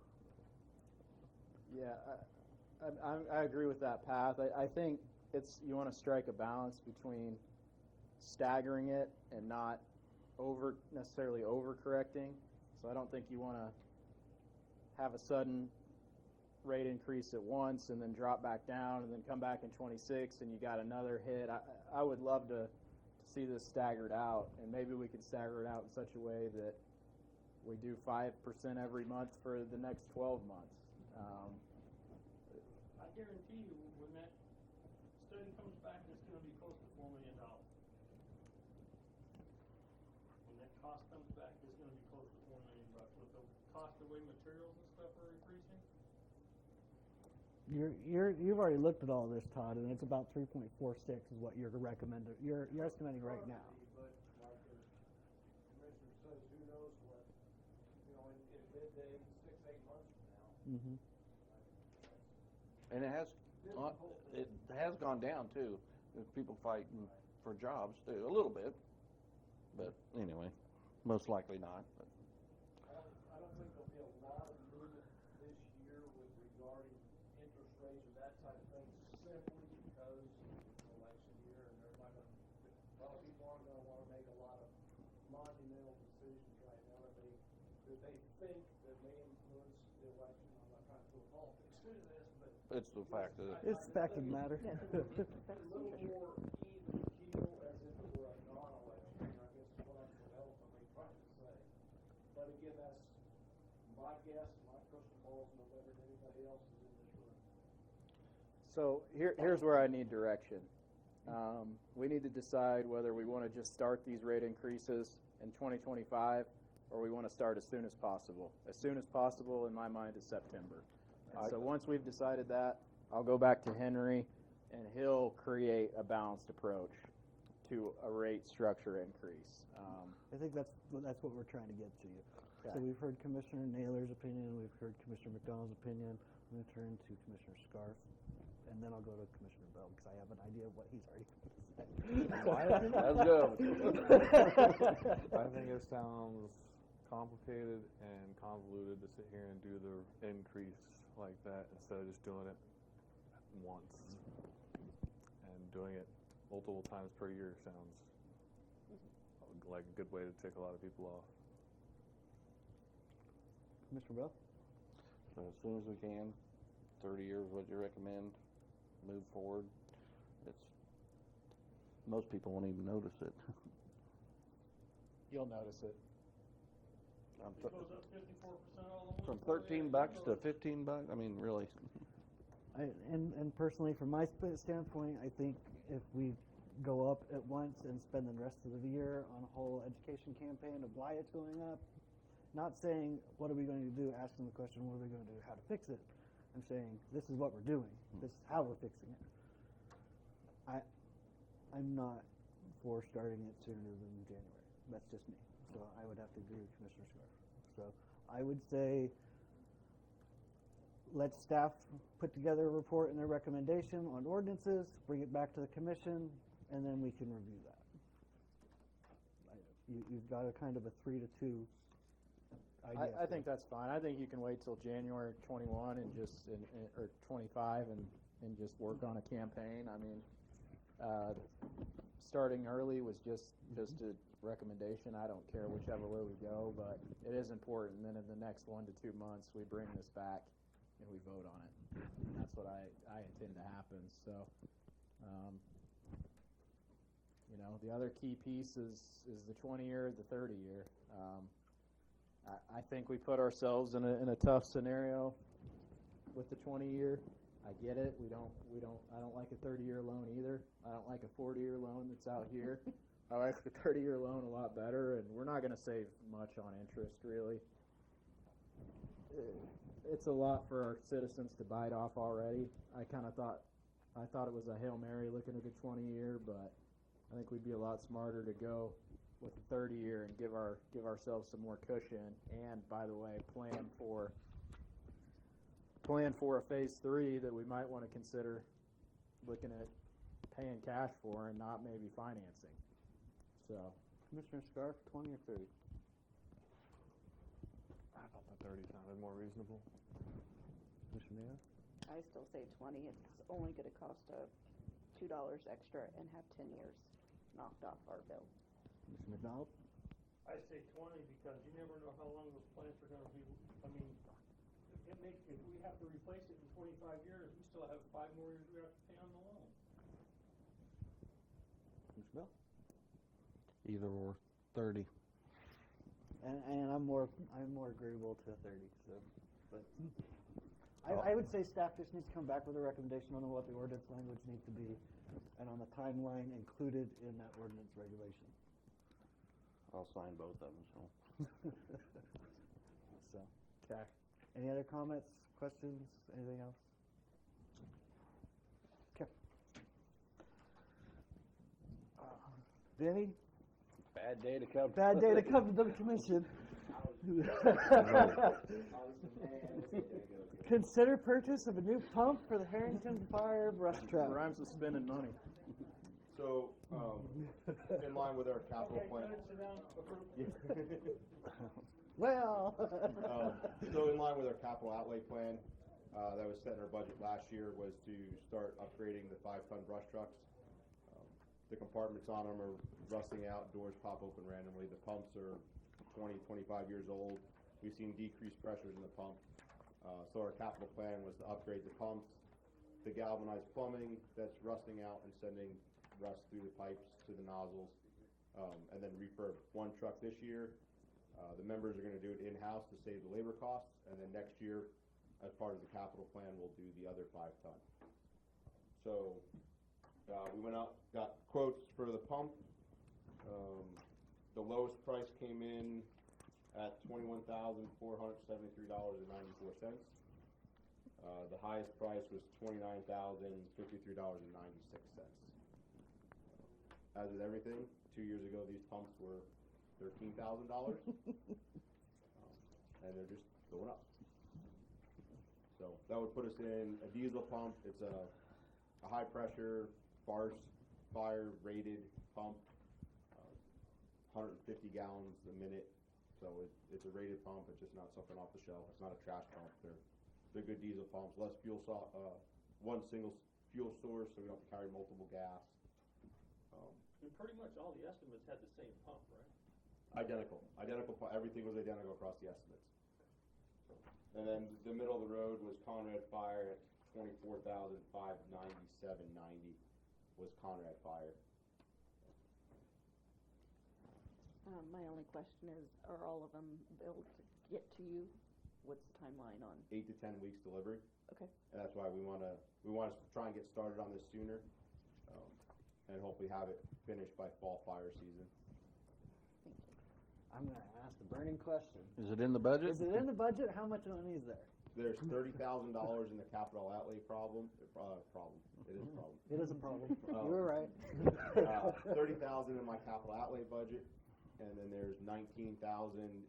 Yeah, I agree with that path. I think you want to strike a balance between staggering it and not necessarily overcorrecting. So I don't think you want to have a sudden rate increase at once and then drop back down and then come back in 26 and you got another hit. I would love to see this staggered out, and maybe we could stagger it out in such a way that we do 5% every month for the next 12 months. I guarantee you, when that study comes back, it's going to be close to $4 million. When that cost comes back, it's going to be close to $4 million. With the cost of the way materials and stuff are increasing, You've already looked at all this, Todd, and it's about 3.46 is what you're recommending. You're estimating right now. But like the commissioner says, who knows what, in midday, 6-8 months from now. Mm-hmm. And it has gone down too. There's people fighting for jobs too, a little bit. But anyway, most likely not. But. I don't think there'll be a lot of movement this year with regarding interest rates or that type of thing, simply because it's an election year and they're not going to, a lot of people aren't going to want to make a lot of monumental decisions right now that they think that may influence the election. I'm not trying to put politics into this, but It's the fact that It's the fact of the matter. a little more even keel as if it were a non-election year, I guess is what I'm developmentally trying to say. But again, that's my guess, my crystal ball is no better than anybody else's in this room. So here's where I need direction. We need to decide whether we want to just start these rate increases in 2025 or we want to start as soon as possible. As soon as possible, in my mind, is September. And so once we've decided that, I'll go back to Henry, and he'll create a balanced approach to a rate structure increase. I think that's what we're trying to get to you. Okay. So we've heard Commissioner Naylor's opinion, we've heard Commissioner McDonald's opinion. I'm going to turn to Commissioner Scarf, and then I'll go to Commissioner Bell because I have an idea of what he's already going to say. Let's go. I think it sounds complicated and convoluted to sit here and do the increase like that instead of just doing it once. And doing it multiple times per year sounds like a good way to take a lot of people off. Commissioner Bell? So as soon as we can, 30 years, what you recommend, move forward. Most people won't even notice it. You'll notice it. it goes up 54% all at once. From $13 to $15. I mean, really. And personally, from my standpoint, I think if we go up at once and spend the rest of the year on a whole education campaign of why it's going up, not saying what are we going to do, asking the question what are we going to do, how to fix it. I'm saying this is what we're doing. This is how we're fixing it. I'm not for starting it sooner than January. That's just me. So I would have to agree with Commissioner Scarf. So I would say let staff put together a report and their recommendation on ordinances, bring it back to the commission, and then we can review that. You've got a kind of a 3-2 idea. I think that's fine. I think you can wait till January 21 and or 25 and just work on a campaign. I mean, starting early was just a recommendation. I don't care whichever way we go, but it is important. And then in the next 1 to 2 months, we bring this back and we vote on it. And that's what I intend to happen. So, the other key piece is the 20-year, the 30-year. I think we put ourselves in a tough scenario with the 20-year. I get it. I don't like a 30-year loan either. I don't like a 40-year loan that's out here. I like the 30-year loan a lot better, and we're not going to save much on interest, really. it's a lot for our citizens to bite off already. I thought it was a Hail Mary looking at a 20-year, but I think we'd be a lot smarter to go with a 30-year and give ourselves some more cushion. And by the way, plan for a phase 3 that we might want to consider looking at paying cash for and not maybe financing. So, Commissioner Scarf, 20 or 30? I thought the 30 sounded more reasonable. Commissioner Mayo? I still say 20. It's only going to cost $2 extra and have 10 years knocked off our bill. Mr. McDonald? I say 20 because you never know how long those plants are gonna be. I mean, if we have to replace it in 25 years, we still have 5 more years we have to pay on the loan. Mr. Bell? Either or, 30. And I'm more agreeable to a 30. So, but I would say staff just needs to come back with a recommendation on what the ordinance language needs to be, and on the timeline included in that ordinance regulation. I'll sign both of them, so. So, okay. Any other comments, questions, anything else? Okay. Vinny? Bad day to come. Bad day to come to the commission. Consider purchase of a new pump for the Herington Fire brush trap. rhymes with spending money. So, in line with our capital plan. Well. So in line with our capital outlay plan, that was set in our budget last year, was to start upgrading the 5-ton brush trucks. The compartments on them are rusting out, doors pop open randomly. The pumps are 20, 25 years old. We've seen decreased pressures in the pump. So our capital plan was to upgrade the pumps, the galvanized plumbing that's rusting out and sending rust through the pipes to the nozzles, and then refurb one truck this year. The members are going to do it in-house to save the labor costs, and then next year, as part of the capital plan, we'll do the other 5-ton. So we went out, got quotes for the pump. The lowest price came in at $21,473.94. The highest price was $29,053.96. As with everything, 2 years ago these pumps were $13,000, and they're just going up. So that would put us in a diesel pump. It's a high pressure, fire rated pump, 150 gallons a minute. So it's a rated pump. It's just not something off the shelf. It's not a trash pump. They're good diesel pumps. Less fuel, one single fuel source, so we don't have to carry multiple gas. And pretty much all the estimates had the same pump, right? Identical. Everything was identical across the estimates. And then the middle of the road was Conrad Fire at $24,597.90 was Conrad Fire. My only question is, are all of them billed to get to you? What's the timeline on? 8 to 10 weeks delivery. Okay. And that's why we want to try and get started on this sooner, and hopefully have it finished by fall fire season. Thank you. I'm going to ask the burning question. Is it in the budget? Is it in the budget? How much money is there? There's $30,000 in the capital outlay problem. It is a problem. It is a problem. You were right. $30,000 in my capital outlay budget, and then there's $19,000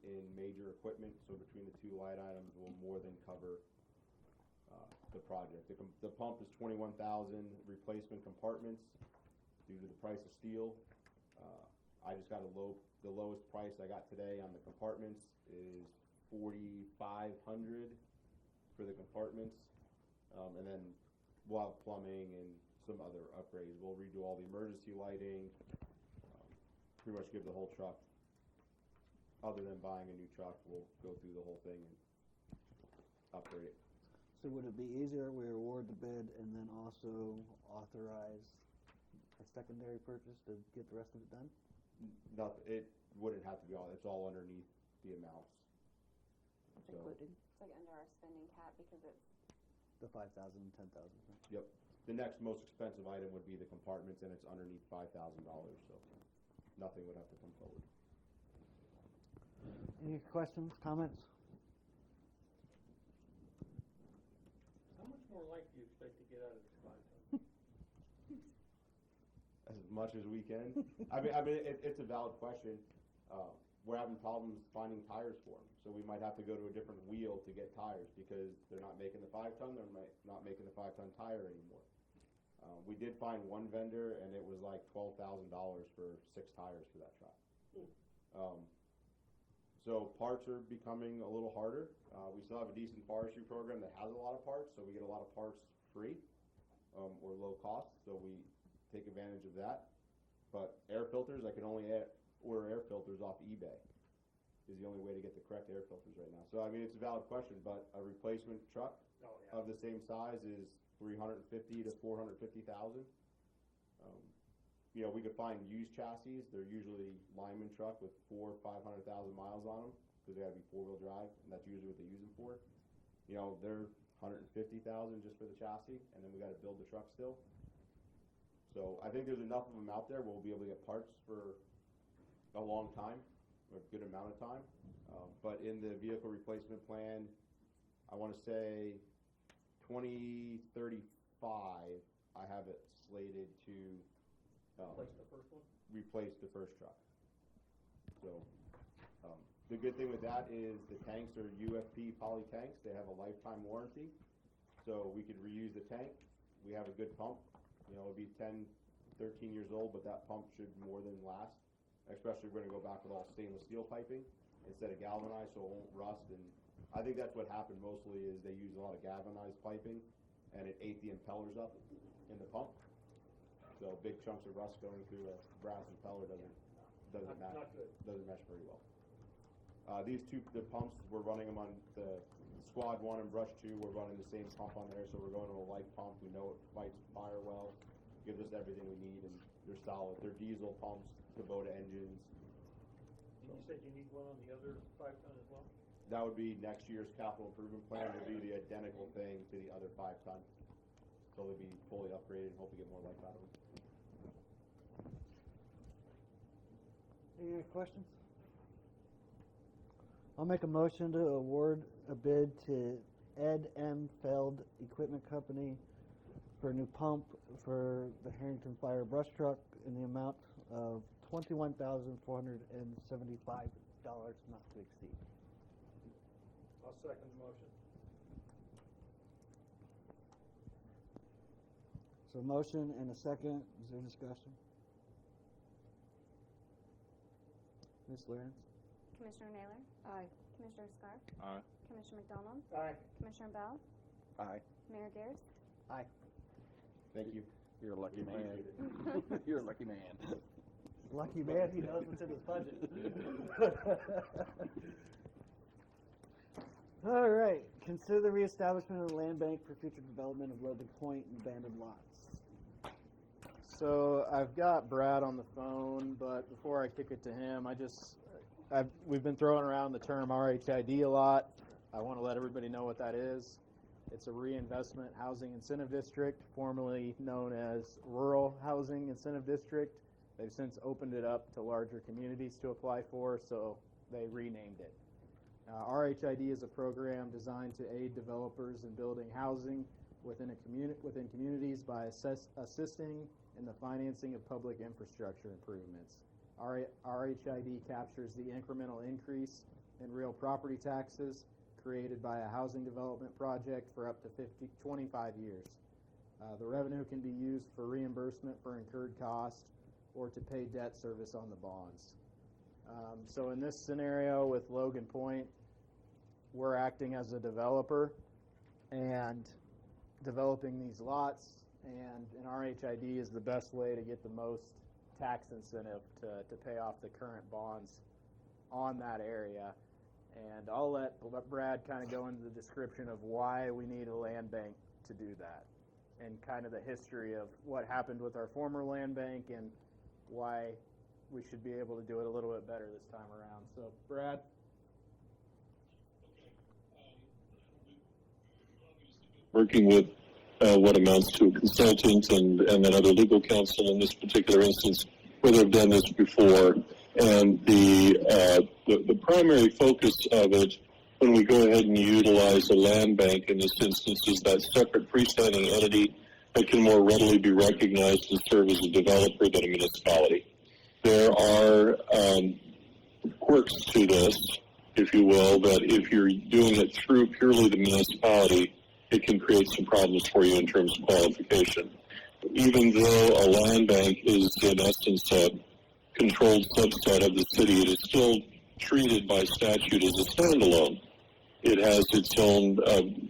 in major equipment. So between the two line items, will more than cover the project. The pump is $21,000. Replacement compartments, due to the price of steel. I just got the lowest price I got today on the compartments is $4,500 for the compartments, and then we'll have plumbing and some other upgrades. We'll redo all the emergency lighting, pretty much give the whole truck. Other than buying a new truck, we'll go through the whole thing and upgrade it. So would it be easier if we award the bid and then also authorize a secondary purchase to get the rest of it done? It wouldn't have to be all. It's all underneath the amounts. It's So, included. It's like under our spending cap because it's The 5,000 and 10,000. Yep. The next most expensive item would be the compartments, and it's underneath $5,000, so nothing would have to come forward. Any questions, comments? get out of this 5 ton? As much as we can. I mean, it's a valid question. We're having problems finding tires for them, so we might have to go to a different wheel to get tires because they're not making the 5 ton. They're not making the 5 ton tire anymore. We did find one vendor, and it was like $12,000 for 6 tires for that truck. So parts are becoming a little harder. We still have a decent forestry program that has a lot of parts, so we get a lot of parts free or low cost, so we take advantage of that. But air filters, I can only order air filters off eBay is the only way to get the correct air filters right now. So I mean, it's a valid question, but a replacement truck of the same size is $350,000 to $450,000. You know, we could find used chassis. They're usually lineman truck with 400,000 or 500,000 miles on them because they got to be 4-wheel drive, and that's usually what they use them for. You know, they're $150,000 just for the chassis, and then we got to build the truck still. So I think there's enough of them out there where we'll be able to get parts for a long time, a good amount of time. But in the vehicle replacement plan, I want to say 2035, I have it slated to replace the first truck. So the good thing with that is the tanks are UFP poly tanks. They have a lifetime warranty, so we could reuse the tank. We have a good pump. You know, it'll be 10, 13 years old, but that pump should more than last. Especially if we're going to go back with all stainless steel piping instead of galvanized, so it won't rust. And I think that's what happened mostly is they used a lot of galvanized piping, and it ate the impellers up in the pump. So big chunks of rust going through a brass impeller doesn't mesh very well. These two, the pumps, we're running them on the Squad 1 and Brush 2. We're running the same pump on there, so we're going to a like pump. We know it fights fire well, gives us everything we need, and they're solid. They're diesel pumps, Kubota engines. And you said you need one on the other 5 ton as well? That would be next year's capital improvement plan. Would be the identical thing to the other 5 ton. So they'll be fully upgraded and hope to get more life out of them. Any other questions? I'll make a motion to award a bid to Ed M. Feld Equipment Company for a new pump for the Herington Fire brush truck in the amount of $21,475 not to exceed. I'll second the motion. So motion and a second. Is there discussion? Ms. Lawrence? Commissioner Naylor? Aye. Commissioner Scarf? Aye. Commissioner McDonald? Aye. Commissioner Bell? Aye. Mayor Garrett? Aye. Thank you. You're a lucky man. You're a lucky man. Lucky man, he knows what's in his budget. All right. Consider the reestablishment of the land bank for future development of Logan Point and abandoned lots. So I've got Brad on the phone, but before I kick it to him, we've been throwing around the term RHID a lot. I want to let everybody know what that is. It's a reinvestment housing incentive district, formerly known as Rural Housing Incentive District. They've since opened it up to larger communities to apply for, so they renamed it. RHID is a program designed to aid developers in building housing within communities by assisting in the financing of public infrastructure improvements. RHID captures the incremental increase in real property taxes created by a housing development project for up to 25 years. The revenue can be used for reimbursement for incurred costs or to pay debt service on the bonds. So in this scenario with Logan Point, we're acting as a developer and developing these lots, and an RHID is the best way to get the most tax incentive to pay off the current bonds on that area. And I'll let Brad kind of go into the description of why we need a land bank to do that, and kind of the history of what happened with our former land bank and why we should be able to do it a little bit better this time around. So, Brad? Working with what amounts to a consultant and then other legal counsel in this particular instance, where they've done this before. And the primary focus of it when we go ahead and utilize a land bank in this instance is that separate freestanding entity that can more readily be recognized and serve as a developer than a municipality. There are quirks to this, if you will, that if you're doing it through purely the municipality, it can create some problems for you in terms of qualification. Even though a land bank is in essence a controlled subset of the city, it is still treated by statute as a standalone. It has its own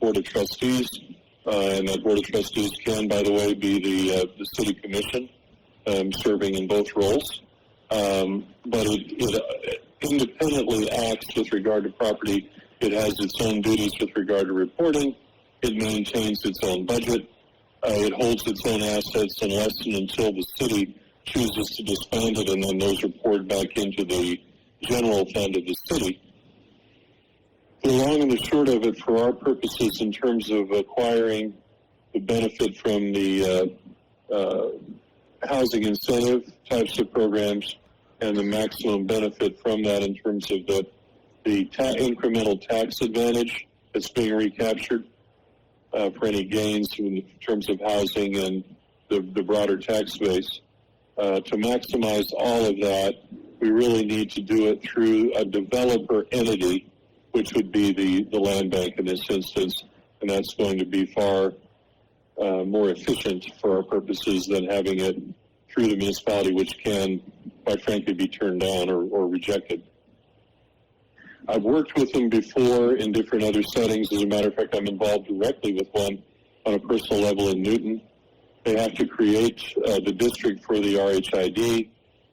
board of trustees, and that board of trustees can, by the way, be the city commission, serving in both roles. But it independently acts with regard to property. It has its own duties with regard to reporting. It maintains its own budget. It holds its own assets unless and until the city chooses to disband it, and then those are poured back into the general fund of the city. The long and the short of it, for our purposes in terms of acquiring the benefit from the housing incentive types of programs and the maximum benefit from that in terms of the incremental tax advantage that's being recaptured for any gains in terms of housing and the broader tax base. To maximize all of that, we really need to do it through a developer entity, which would be the land bank in this instance, and that's going to be far more efficient for our purposes than having it through the municipality, which can, quite frankly, be turned down or rejected. I've worked with them before in different other settings. As a matter of fact, I'm involved directly with one on a personal level in Newton. They have to create the district for the RHID,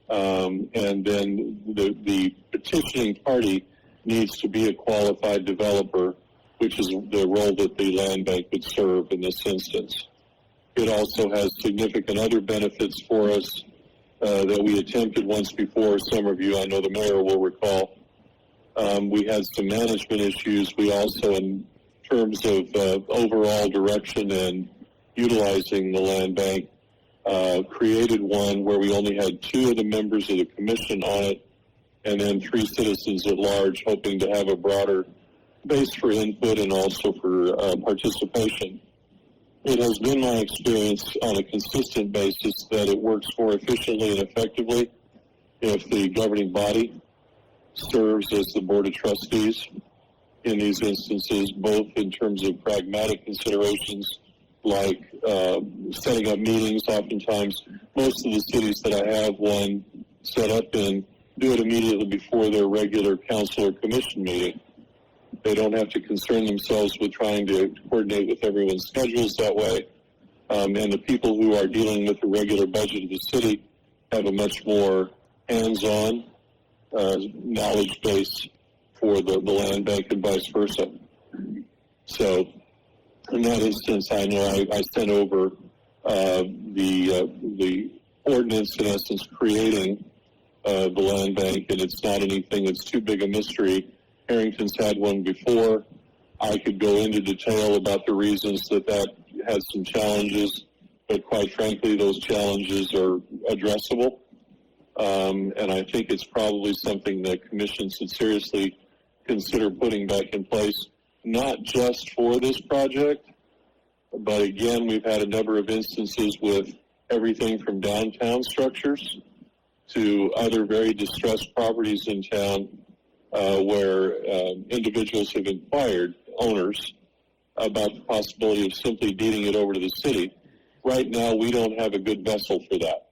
and then the petitioning party needs to be a qualified developer, which is the role that the land bank would serve in this instance. It also has significant other benefits for us that we attempted once before. Some of you, I know the mayor will recall, we had some management issues. We also, in terms of overall direction and utilizing the land bank, created one where we only had 2 of the members of the commission on it, and then 3 citizens at large, hoping to have a broader base for input and also for participation. It has been my experience on a consistent basis that it works more efficiently and effectively if the governing body serves as the board of trustees in these instances, both in terms of pragmatic considerations like setting up meetings. Oftentimes, most of the cities that I have one set up in do it immediately before their regular council or commission meeting. They don't have to concern themselves with trying to coordinate with everyone's schedules that way. And the people who are dealing with the regular budget of the city have a much more hands-on knowledge base for the land bank and vice versa. So in that instance, I know I sent over the ordinance, in essence, creating the land bank, and it's not anything that's too big a mystery. Herington's had one before. I could go into detail about the reasons that had some challenges, but quite frankly, those challenges are addressable. And I think it's probably something that Commission should seriously consider putting back in place, not just for this project, but again, we've had a number of instances with everything from downtown structures to other very distressed properties in town where individuals have inquired owners about the possibility of simply deeding it over to the city. Right now, we don't have a good vessel for that.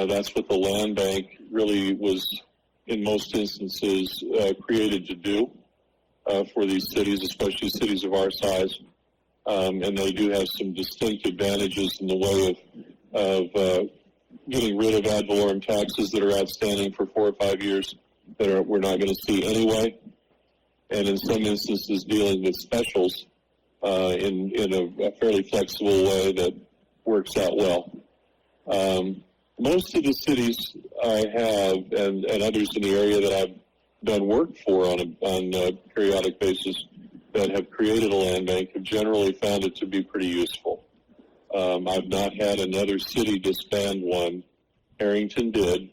That's what the land bank really was, in most instances, created to do for these cities, especially cities of our size. And they do have some distinct advantages in the way of getting rid of ad valorem taxes that are outstanding for 4 or 5 years that we're not going to see anyway. And in some instances, dealing with specials in a fairly flexible way that works out well. Most of the cities I have, and others in the area that I've done work for on a periodic basis that have created a land bank, have generally found it to be pretty useful. I've not had another city disband one. Herington did,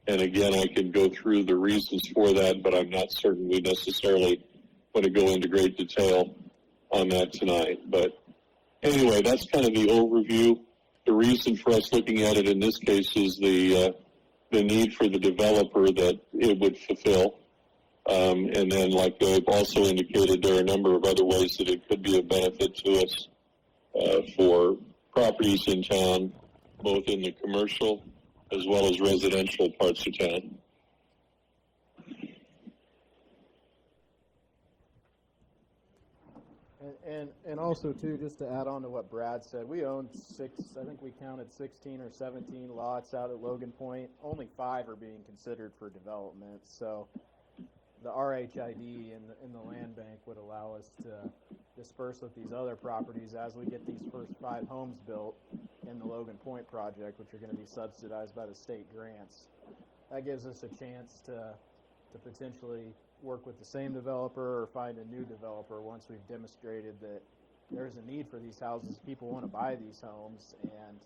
and again, I can go through the reasons for that, but I'm not certain we necessarily going to go into great detail on that tonight. But anyway, that's kind of the overview. The reason for us looking at it in this case is the need for the developer that it would fulfill. And then, like I've also indicated, there are a number of other ways that it could be a benefit to us for properties in town, both in the commercial as well as residential parts of town. And also too, just to add on to what Brad said, we own I think we counted 16 or 17 lots out at Logan Point. Only 5 are being considered for development. So the RHID in the land bank would allow us to disperse with these other properties as we get these first 5 homes built in the Logan Point project, which are going to be subsidized by the state grants. That gives us a chance to potentially work with the same developer or find a new developer once we've demonstrated that there's a need for these houses, people want to buy these homes, and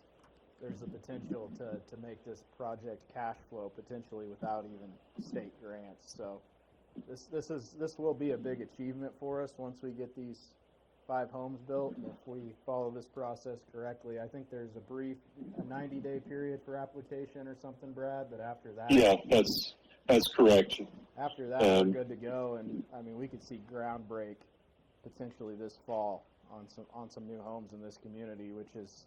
there's a potential to make this project cash flow potentially without even state grants. So this will be a big achievement for us once we get these 5 homes built. If we follow this process correctly, I think there's a 90-day period for application or something, Brad, but after that... Yeah, that's correct. After that, we're good to go, and I mean, we could see ground break potentially this fall on some new homes in this community, which is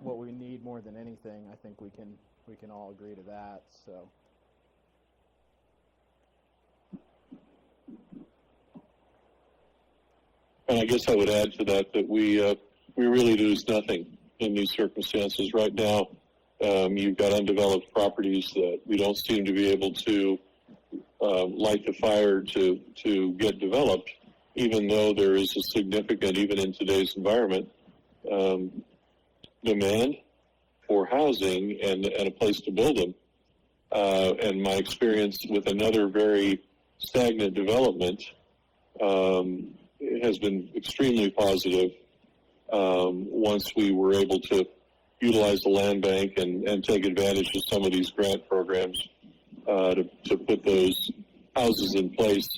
what we need more than anything. I think we can all agree to that. So. And I guess I would add to that we really lose nothing in these circumstances right now. You've got undeveloped properties that we don't seem to be able to light the fire to get developed, even though there is a significant, even in today's environment, demand for housing and a place to build them. And my experience with another very stagnant development has been extremely positive once we were able to utilize the land bank and take advantage of some of these grant programs to put those houses in place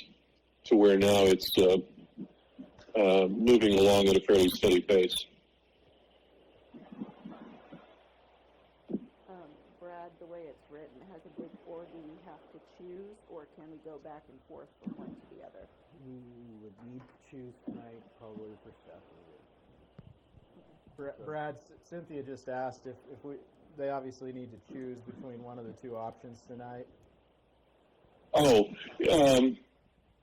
to where now it's moving along at a fairly steady pace. Brad, the way it's written, it has a big or. Do we have to choose, or can we go back and forth from one to the other? We would need to choose tonight, probably for staff review. Brad, Cynthia just asked if they obviously need to choose between one of the 2 options tonight. Oh,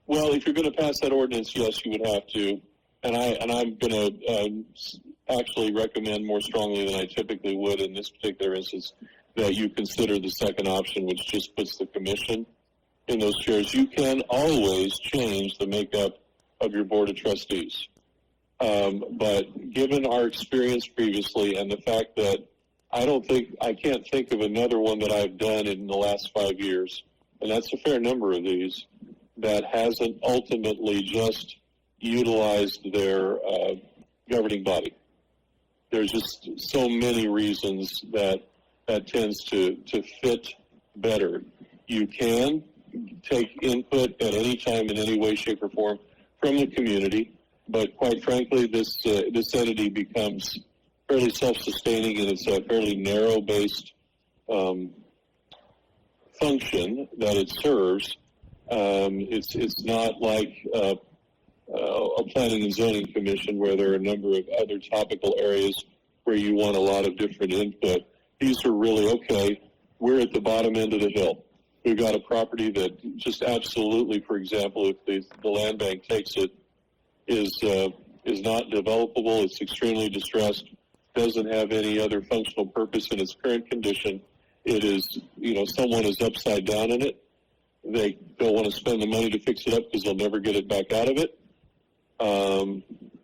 well, if you're going to pass that ordinance, yes, you would have to. And I'm going to actually recommend more strongly than I typically would in this particular instance that you consider the second option, which just puts the commission in those chairs. You can always change the makeup of your board of trustees. But given our experience previously and the fact that I can't think of another one that I've done in the last 5 years, and that's a fair number of these, that hasn't ultimately just utilized their governing body. There's just so many reasons that tends to fit better. You can take input at any time in any way, shape, or form from the community. But quite frankly, this entity becomes fairly self-sustaining, and it's a fairly narrow-based function that it serves. It's not like a planning and zoning commission where there are a number of other topical areas where you want a lot of different input. These are really, okay, we're at the bottom end of the hill. We've got a property that just absolutely, for example, if the land bank takes it, is not developable. It's extremely distressed. Doesn't have any other functional purpose in its current condition. It is, someone is upside down in it. They don't want to spend the money to fix it up because they'll never get it back out of it.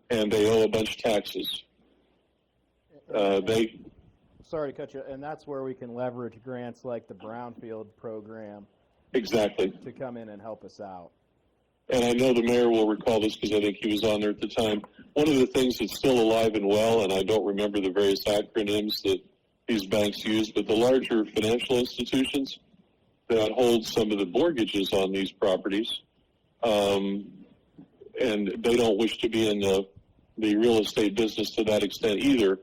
And they owe a bunch of taxes. Sorry to cut you, and that's where we can leverage grants like the Brownfield program. Exactly. To come in and help us out. And I know the mayor will recall this because I think he was on there at the time. One of the things that's still alive and well, and I don't remember the various acronyms that these banks use, but the larger financial institutions that hold some of the mortgages on these properties, and they don't wish to be in the real estate business to that extent either,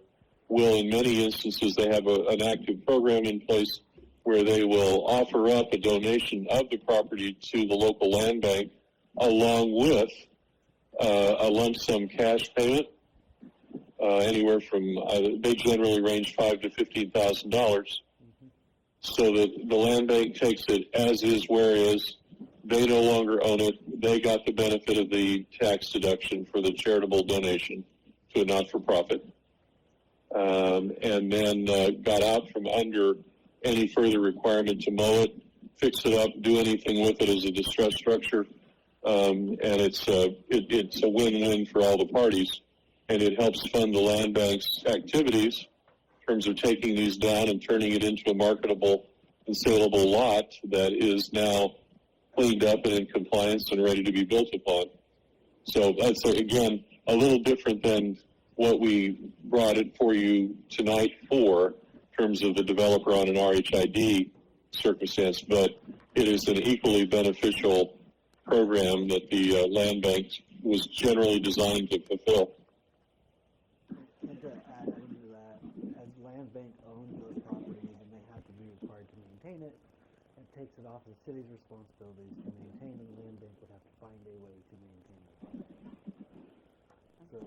will in many instances, they have an active program in place where they will offer up a donation of the property to the local land bank along with a lump sum cash payment, anywhere from, they generally range $5,000 to $15,000, so that the land bank takes it as is, where is. They no longer own it. They got the benefit of the tax deduction for the charitable donation to a not-for-profit, and then got out from under any further requirement to mow it, fix it up, do anything with it as a distressed structure, and it's a win-win for all the parties, and it helps fund the land bank's activities in terms of taking these down and turning it into a marketable and saleable lot that is now cleaned up and in compliance and ready to be built upon. So that's, again, a little different than what we brought it for you tonight for, in terms of the developer on an RHID circumstance, but it is an equally beneficial program that the land bank was generally designed to fulfill. And to add into that, as land bank owns those properties and they have to be required to maintain it, it takes it off of the city's responsibilities to maintain, and the land bank would have to find a way to maintain the property. So,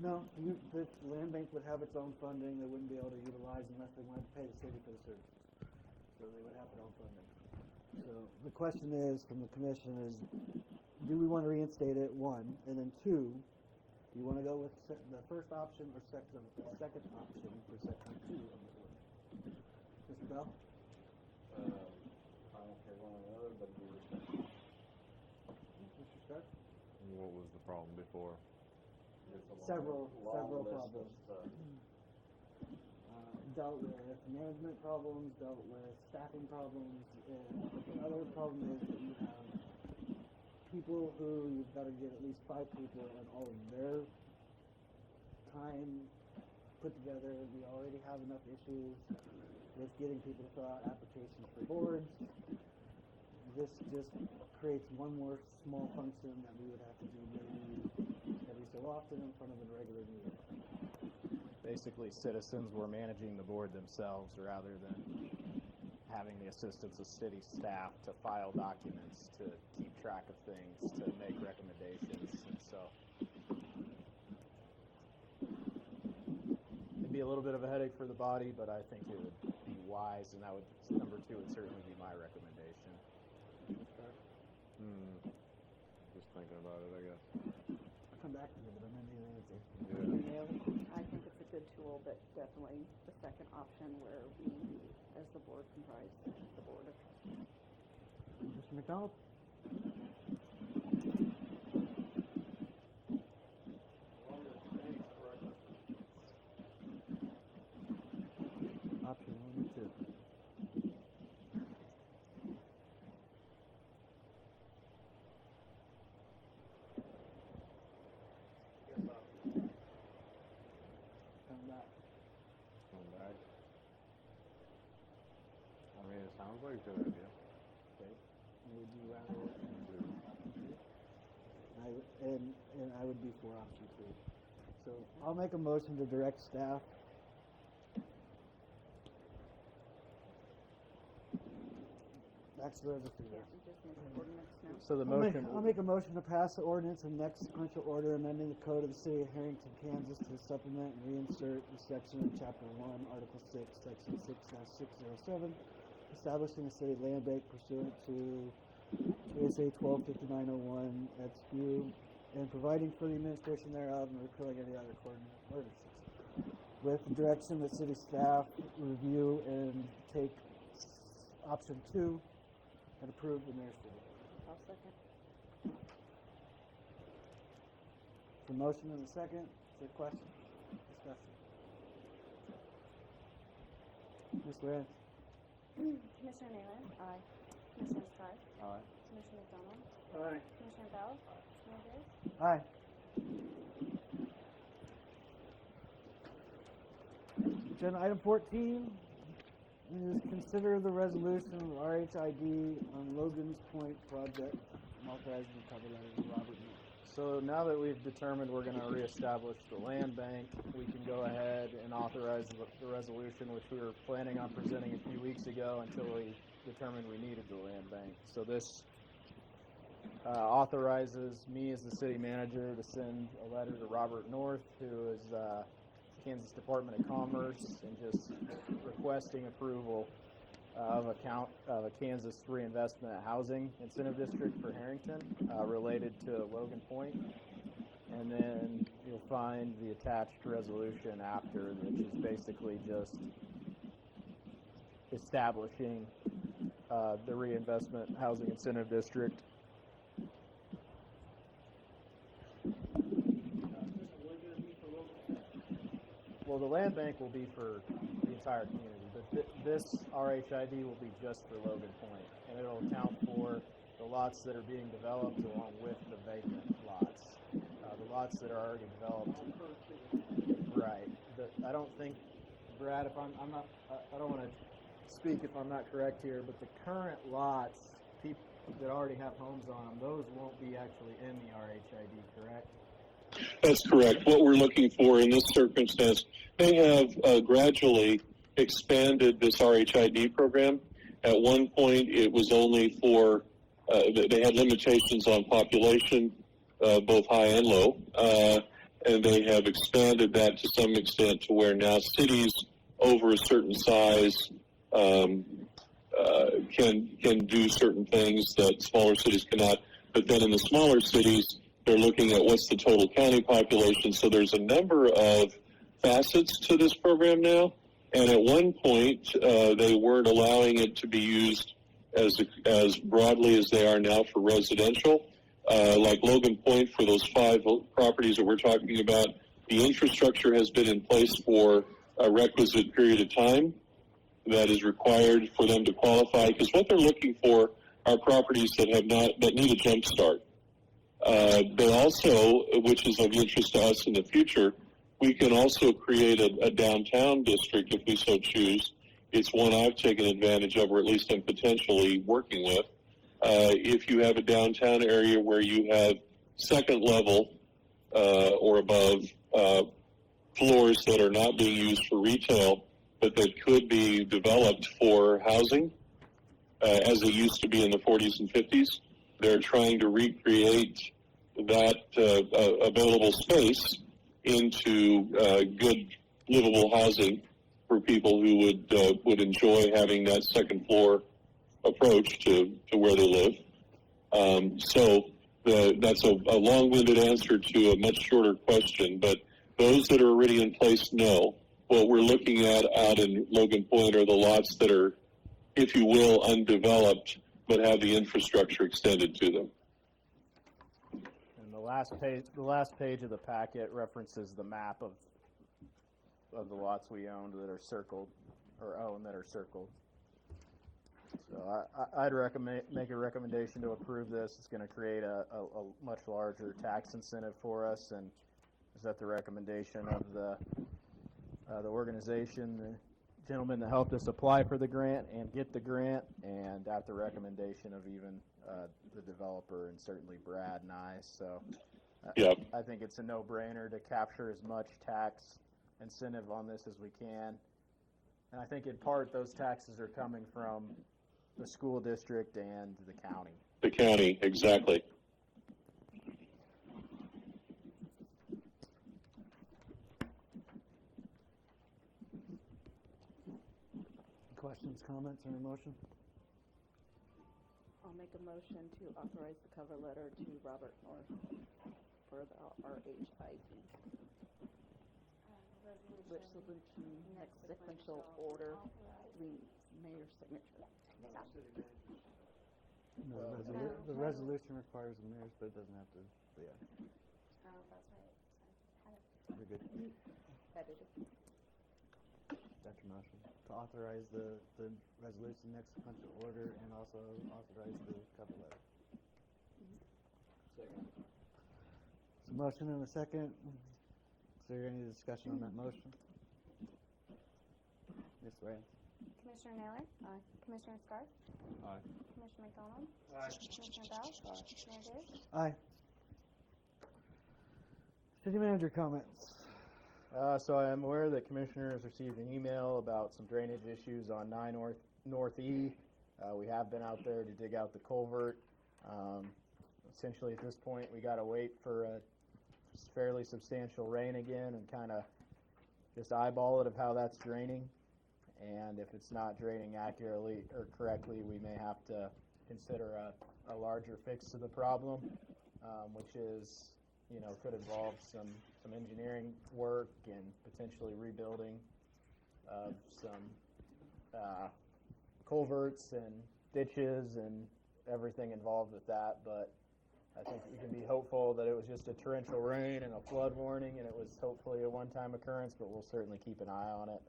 no, the land bank would have its own funding. They wouldn't be able to utilize unless they wanted to pay the city for the services. So they would have their own funding. So the question is, from the commission, is do we want to reinstate it, one, and then two, do you want to go with the first option or the second option for section 2 of the order? Mr. Bell? I don't care one or the other, but Mr. Stark? What was the problem before? Several problems. Dealt with management problems, dealt with staffing problems, and another problem is that you have people who you've got to get at least 5 people and all of their time put together. We already have enough issues with getting people to fill out applications for boards. This just creates one more small function that we would have to do maybe every so often in front of a regular meeting. Basically, citizens were managing the board themselves rather than having the assistance of city staff to file documents, to keep track of things, to make recommendations. And so it'd be a little bit of a headache for the body, but I think it would be wise, and that would, number 2 would certainly be my recommendation. Just thinking about it, I guess. I'll come back to you, but I'm going to need an answer. I think it's a good tool, but definitely the second option where we, as the board, comprise the board of trustees. Mr. McDonald? Option 1 and 2. Come back. I mean, it sounds like a good idea. Okay. Would you rather? And I would be for option 2. So I'll make a motion to direct staff. Actually, I'll just do that. We just make the ordinance now. So the motion. I'll make a motion to pass the ordinance in next sequential order, amending the code of the city of Herington, Kansas to supplement and reinsert the section in chapter 1, article 6, section 6-607, establishing a city land bank pursuant to KSA 125901 XQ, and providing for the administration thereof and repealing any other ordinances. With the direction that city staff review and take option 2 and approve the mayor's city. I'll second. The motion and the second. Is there a question? Discussion. Ms. Rance? Commissioner Naylor? Aye. Commissioner Stark? Aye. Commissioner McDonald? Aye. Commissioner Bell? Mayor Beers? Aye. Agenda item 14 is consider the resolution of RHID on Logan's Point project, and authorizing the cover letter to Robert Moore. So now that we've determined we're going to reestablish the land bank, we can go ahead and authorize the resolution, which we were planning on presenting a few weeks ago until we determined we needed the land bank. So this authorizes me as the city manager to send a letter to Robert North, who is Kansas Department of Commerce, and just requesting approval of a Kansas Reinvestment Housing Incentive District for Herington related to Logan Point. And then you'll find the attached resolution after, which is basically just establishing the Reinvestment Housing Incentive District. Well, the land bank will be for the entire community, but this RHID will be just for Logan Point, and it'll account for the lots that are being developed along with the vacant lots. The lots that are already developed. Right. I don't think, Brad, if I'm not, I don't want to speak if I'm not correct here, but the current lots, people that already have homes on them, those won't be actually in the RHID, correct? That's correct. What we're looking for in this circumstance, they have gradually expanded this RHID program. At one point, it was only for, they had limitations on population, both high and low, and they have expanded that to some extent to where now cities over a certain size can do certain things that smaller cities cannot. But then in the smaller cities, they're looking at what's the total county population. So there's a number of facets to this program now. And at one point, they weren't allowing it to be used as broadly as they are now for residential. Like Logan Point, for those 5 properties that we're talking about, the infrastructure has been in place for a requisite period of time that is required for them to qualify. Because what they're looking for are properties that need a jump start. They also, which is of interest to us in the future, we can also create a downtown district if we so choose. It's one I've taken advantage of, or at least I'm potentially working with. If you have a downtown area where you have second level or above floors that are not being used for retail, but that could be developed for housing, as it used to be in the 40s and 50s, they're trying to recreate that available space into good livable housing for people who would enjoy having that second floor approach to where they live. So that's a long-winded answer to a much shorter question, but those that are already in place know. What we're looking at out in Logan Point are the lots that are, if you will, undeveloped, but have the infrastructure extended to them. And the last page of the packet references the map of the lots we owned that are circled, or own that are circled. So I'd make a recommendation to approve this. It's going to create a much larger tax incentive for us, and is that the recommendation of the organization, the gentleman that helped us apply for the grant and get the grant, and at the recommendation of even the developer and certainly Brad and I. So I think it's a no-brainer to capture as much tax incentive on this as we can. And I think in part those taxes are coming from the school district and the county. The county, exactly. Questions, comments, or a motion? I'll make a motion to authorize the cover letter to Robert North for the RHID. Resolution, next sequential order, mayor's signature. No, the resolution requires the mayor's, but it doesn't have to. Yeah. Oh, that's right. You're good. Edited. That's your motion. To authorize the resolution next sequential order and also authorize the cover letter. Second. So motion and a second. Is there any discussion on that motion? Ms. Ryan? Commissioner Naylor? Aye. Commissioner Scarf? Aye. Commissioner McDonald? Aye. Commissioner Dow? Mayor Derry? Aye. City manager comments. So I am aware that commissioners received an email about some drainage issues on 9 North E. We have been out there to dig out the culvert. Essentially at this point we got to wait for a fairly substantial rain again and kind of just eyeball it of how that's draining. And if it's not draining accurately or correctly, we may have to consider a larger fix to the problem, which is, could involve some engineering work and potentially rebuilding of some culverts and ditches and everything involved with that. But I think we can be hopeful that it was just a torrential rain and a flood warning, and it was hopefully a one-time occurrence, but we'll certainly keep an eye on it.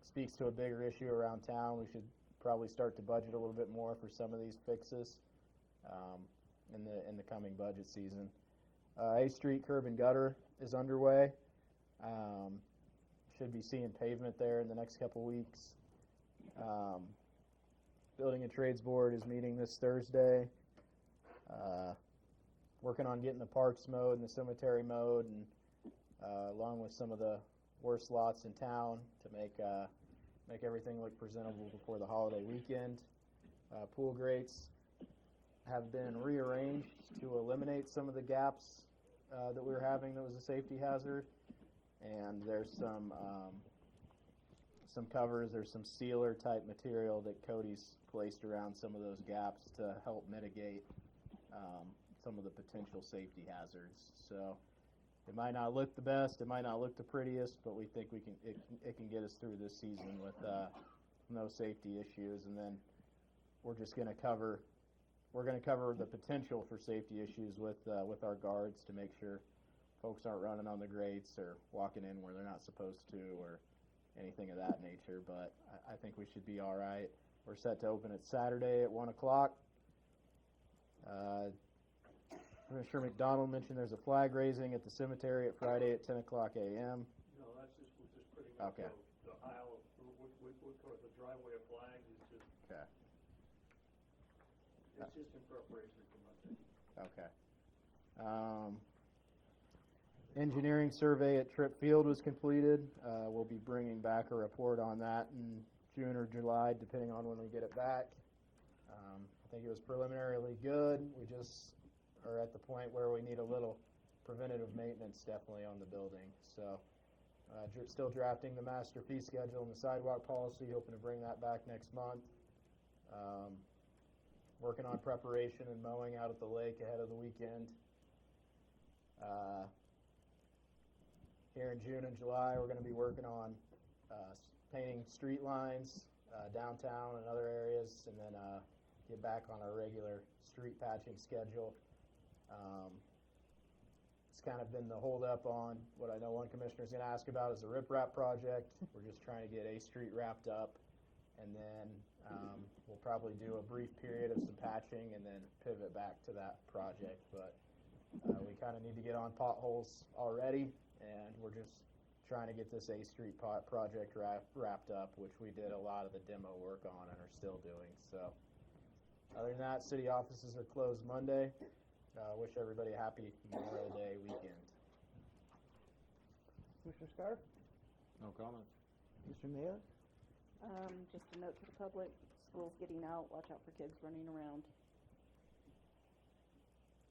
Speaks to a bigger issue around town. We should probably start to budget a little bit more for some of these fixes in the coming budget season. A Street curb and gutter is underway. Should be seeing pavement there in the next couple weeks. Building and Trades Board is meeting this Thursday. Working on getting the parks mowed and the cemetery mowed, and along with some of the worst lots in town to make everything look presentable before the holiday weekend. Pool grates have been rearranged to eliminate some of the gaps that we were having that was a safety hazard. And there's some covers, there's some sealer type material that Cody's placed around some of those gaps to help mitigate some of the potential safety hazards. So it might not look the best, it might not look the prettiest, but we think it can get us through this season with no safety issues. And then we're going to cover the potential for safety issues with our guards to make sure folks aren't running on the grates or walking in where they're not supposed to or anything of that nature. But I think we should be all right. We're set to open it Saturday at 1 o'clock. Commissioner McDonald mentioned there's a flag raising at the cemetery at Friday at 10 o'clock a.m. No, that's just pretty much Okay. the aisle, or the driveway of flags is just, Okay. it's just in preparation for Monday. Okay. Engineering survey at Tripp Field was completed. We'll be bringing back a report on that in June or July, depending on when we get it back. I think it was preliminarily good. We just are at the point where we need a little preventative maintenance definitely on the building. So still drafting the master fee schedule and the sidewalk policy, hoping to bring that back next month. Working on preparation and mowing out at the lake ahead of the weekend. Here in June and July, we're going to be working on painting street lines downtown and other areas, and then get back on our regular street patching schedule. It's kind of been the hold up on what I know one commissioner is going to ask about is the riprap project. We're just trying to get A Street wrapped up, and then we'll probably do a brief period of some patching and then pivot back to that project. But we kind of need to get on potholes already, and we're just trying to get this A Street project wrapped up, which we did a lot of the demo work on and are still doing. So other than that, city offices are closed Monday. Wish everybody a happy Memorial Day weekend. Commissioner Scarf? No comment. Mr. Naylor? Just a note to the public, school's getting out, watch out for kids running around.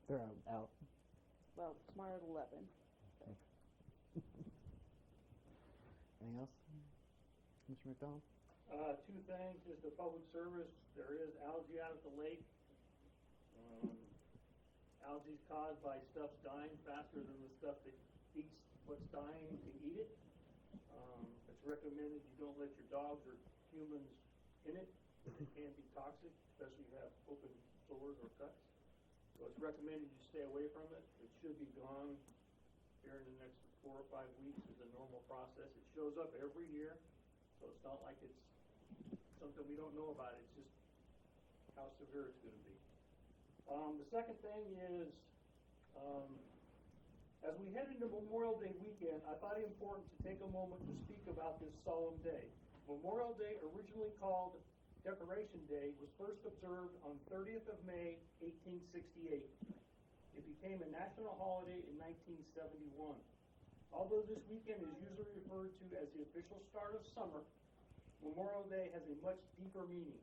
They're out. Well, tomorrow at 11. Anything else? Mr. McDonald? Two things, just a public service, there is algae out at the lake. Algae's caused by stuff's dying faster than the stuff that eats what's dying to eat it. It's recommended you don't let your dogs or humans in it, because it can be toxic, especially if you have open sores or cuts. So it's recommended you stay away from it. It should be gone here in the next 4 or 5 weeks is a normal process. It shows up every year, so it's not like it's something we don't know about. It's just how severe it's going to be. The second thing is, as we head into Memorial Day weekend, I thought it important to take a moment to speak about this solemn day. Memorial Day, originally called Decoration Day, was first observed on 30th of May, 1868. It became a national holiday in 1971. Although this weekend is usually referred to as the official start of summer, Memorial Day has a much deeper meaning.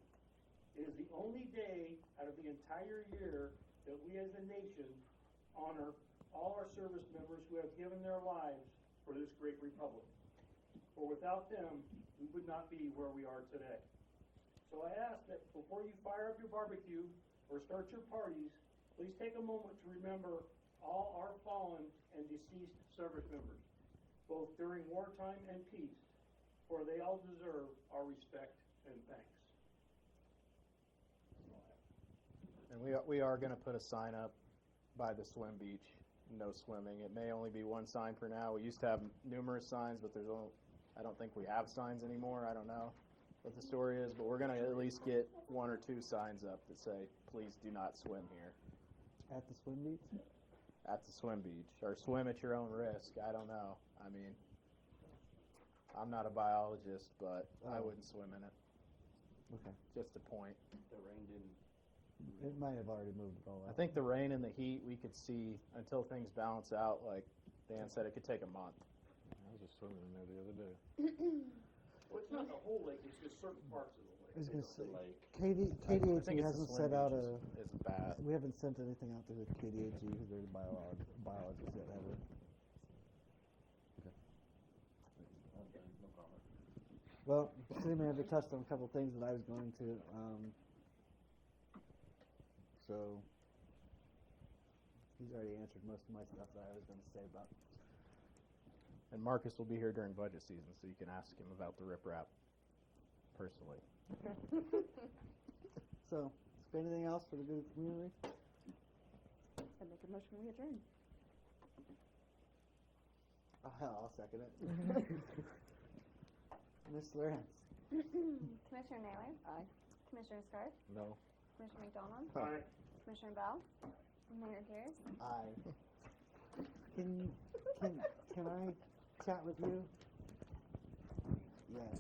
It is the only day out of the entire year that we as a nation honor all our service members who have given their lives for this great republic. For without them, we would not be where we are today. So I ask that before you fire up your barbecue or start your parties, please take a moment to remember all our fallen and deceased service members, both during wartime and peace, for they all deserve our respect and thanks. And we are going to put a sign up by the swim beach, no swimming. It may only be one sign for now. We used to have numerous signs, but I don't think we have signs anymore. I don't know what the story is, but we're going to at least get 1 or 2 signs up that say, please do not swim here. At the swim beach? At the swim beach, or swim at your own risk. I don't know. I mean, I'm not a biologist, but I wouldn't swim in it. Okay. Just a point. The rain didn't. It might have already moved it all I out. think the rain and the heat, we could see until things balance out. Like Dan said, it could take a month. I was just swimming in there the other day. Well, it's not the whole lake, it's just certain parts of the lake. I was going to say, Lake. I think KDHE it's the hasn't swim set out beach a. is bad. We haven't sent anything out to the KDHE because they're the biologists yet, have we? Okay, no comment. Well, city manager touched on a couple of things that I was going to. So he's already answered most of my stuff that I was going to say about. And Marcus will be here during budget season, so you can ask him about the riprap personally. So, is there anything else for the good of the community? I make a motion, we adjourn. Oh, hell, I'll second it. Ms. Lawrence. Commissioner Naylor? Aye. Commissioner Scarf? No. Commissioner McDonald? Aye. Commissioner Bell? Mayor Pierce? Aye. Can I chat with you? Yes.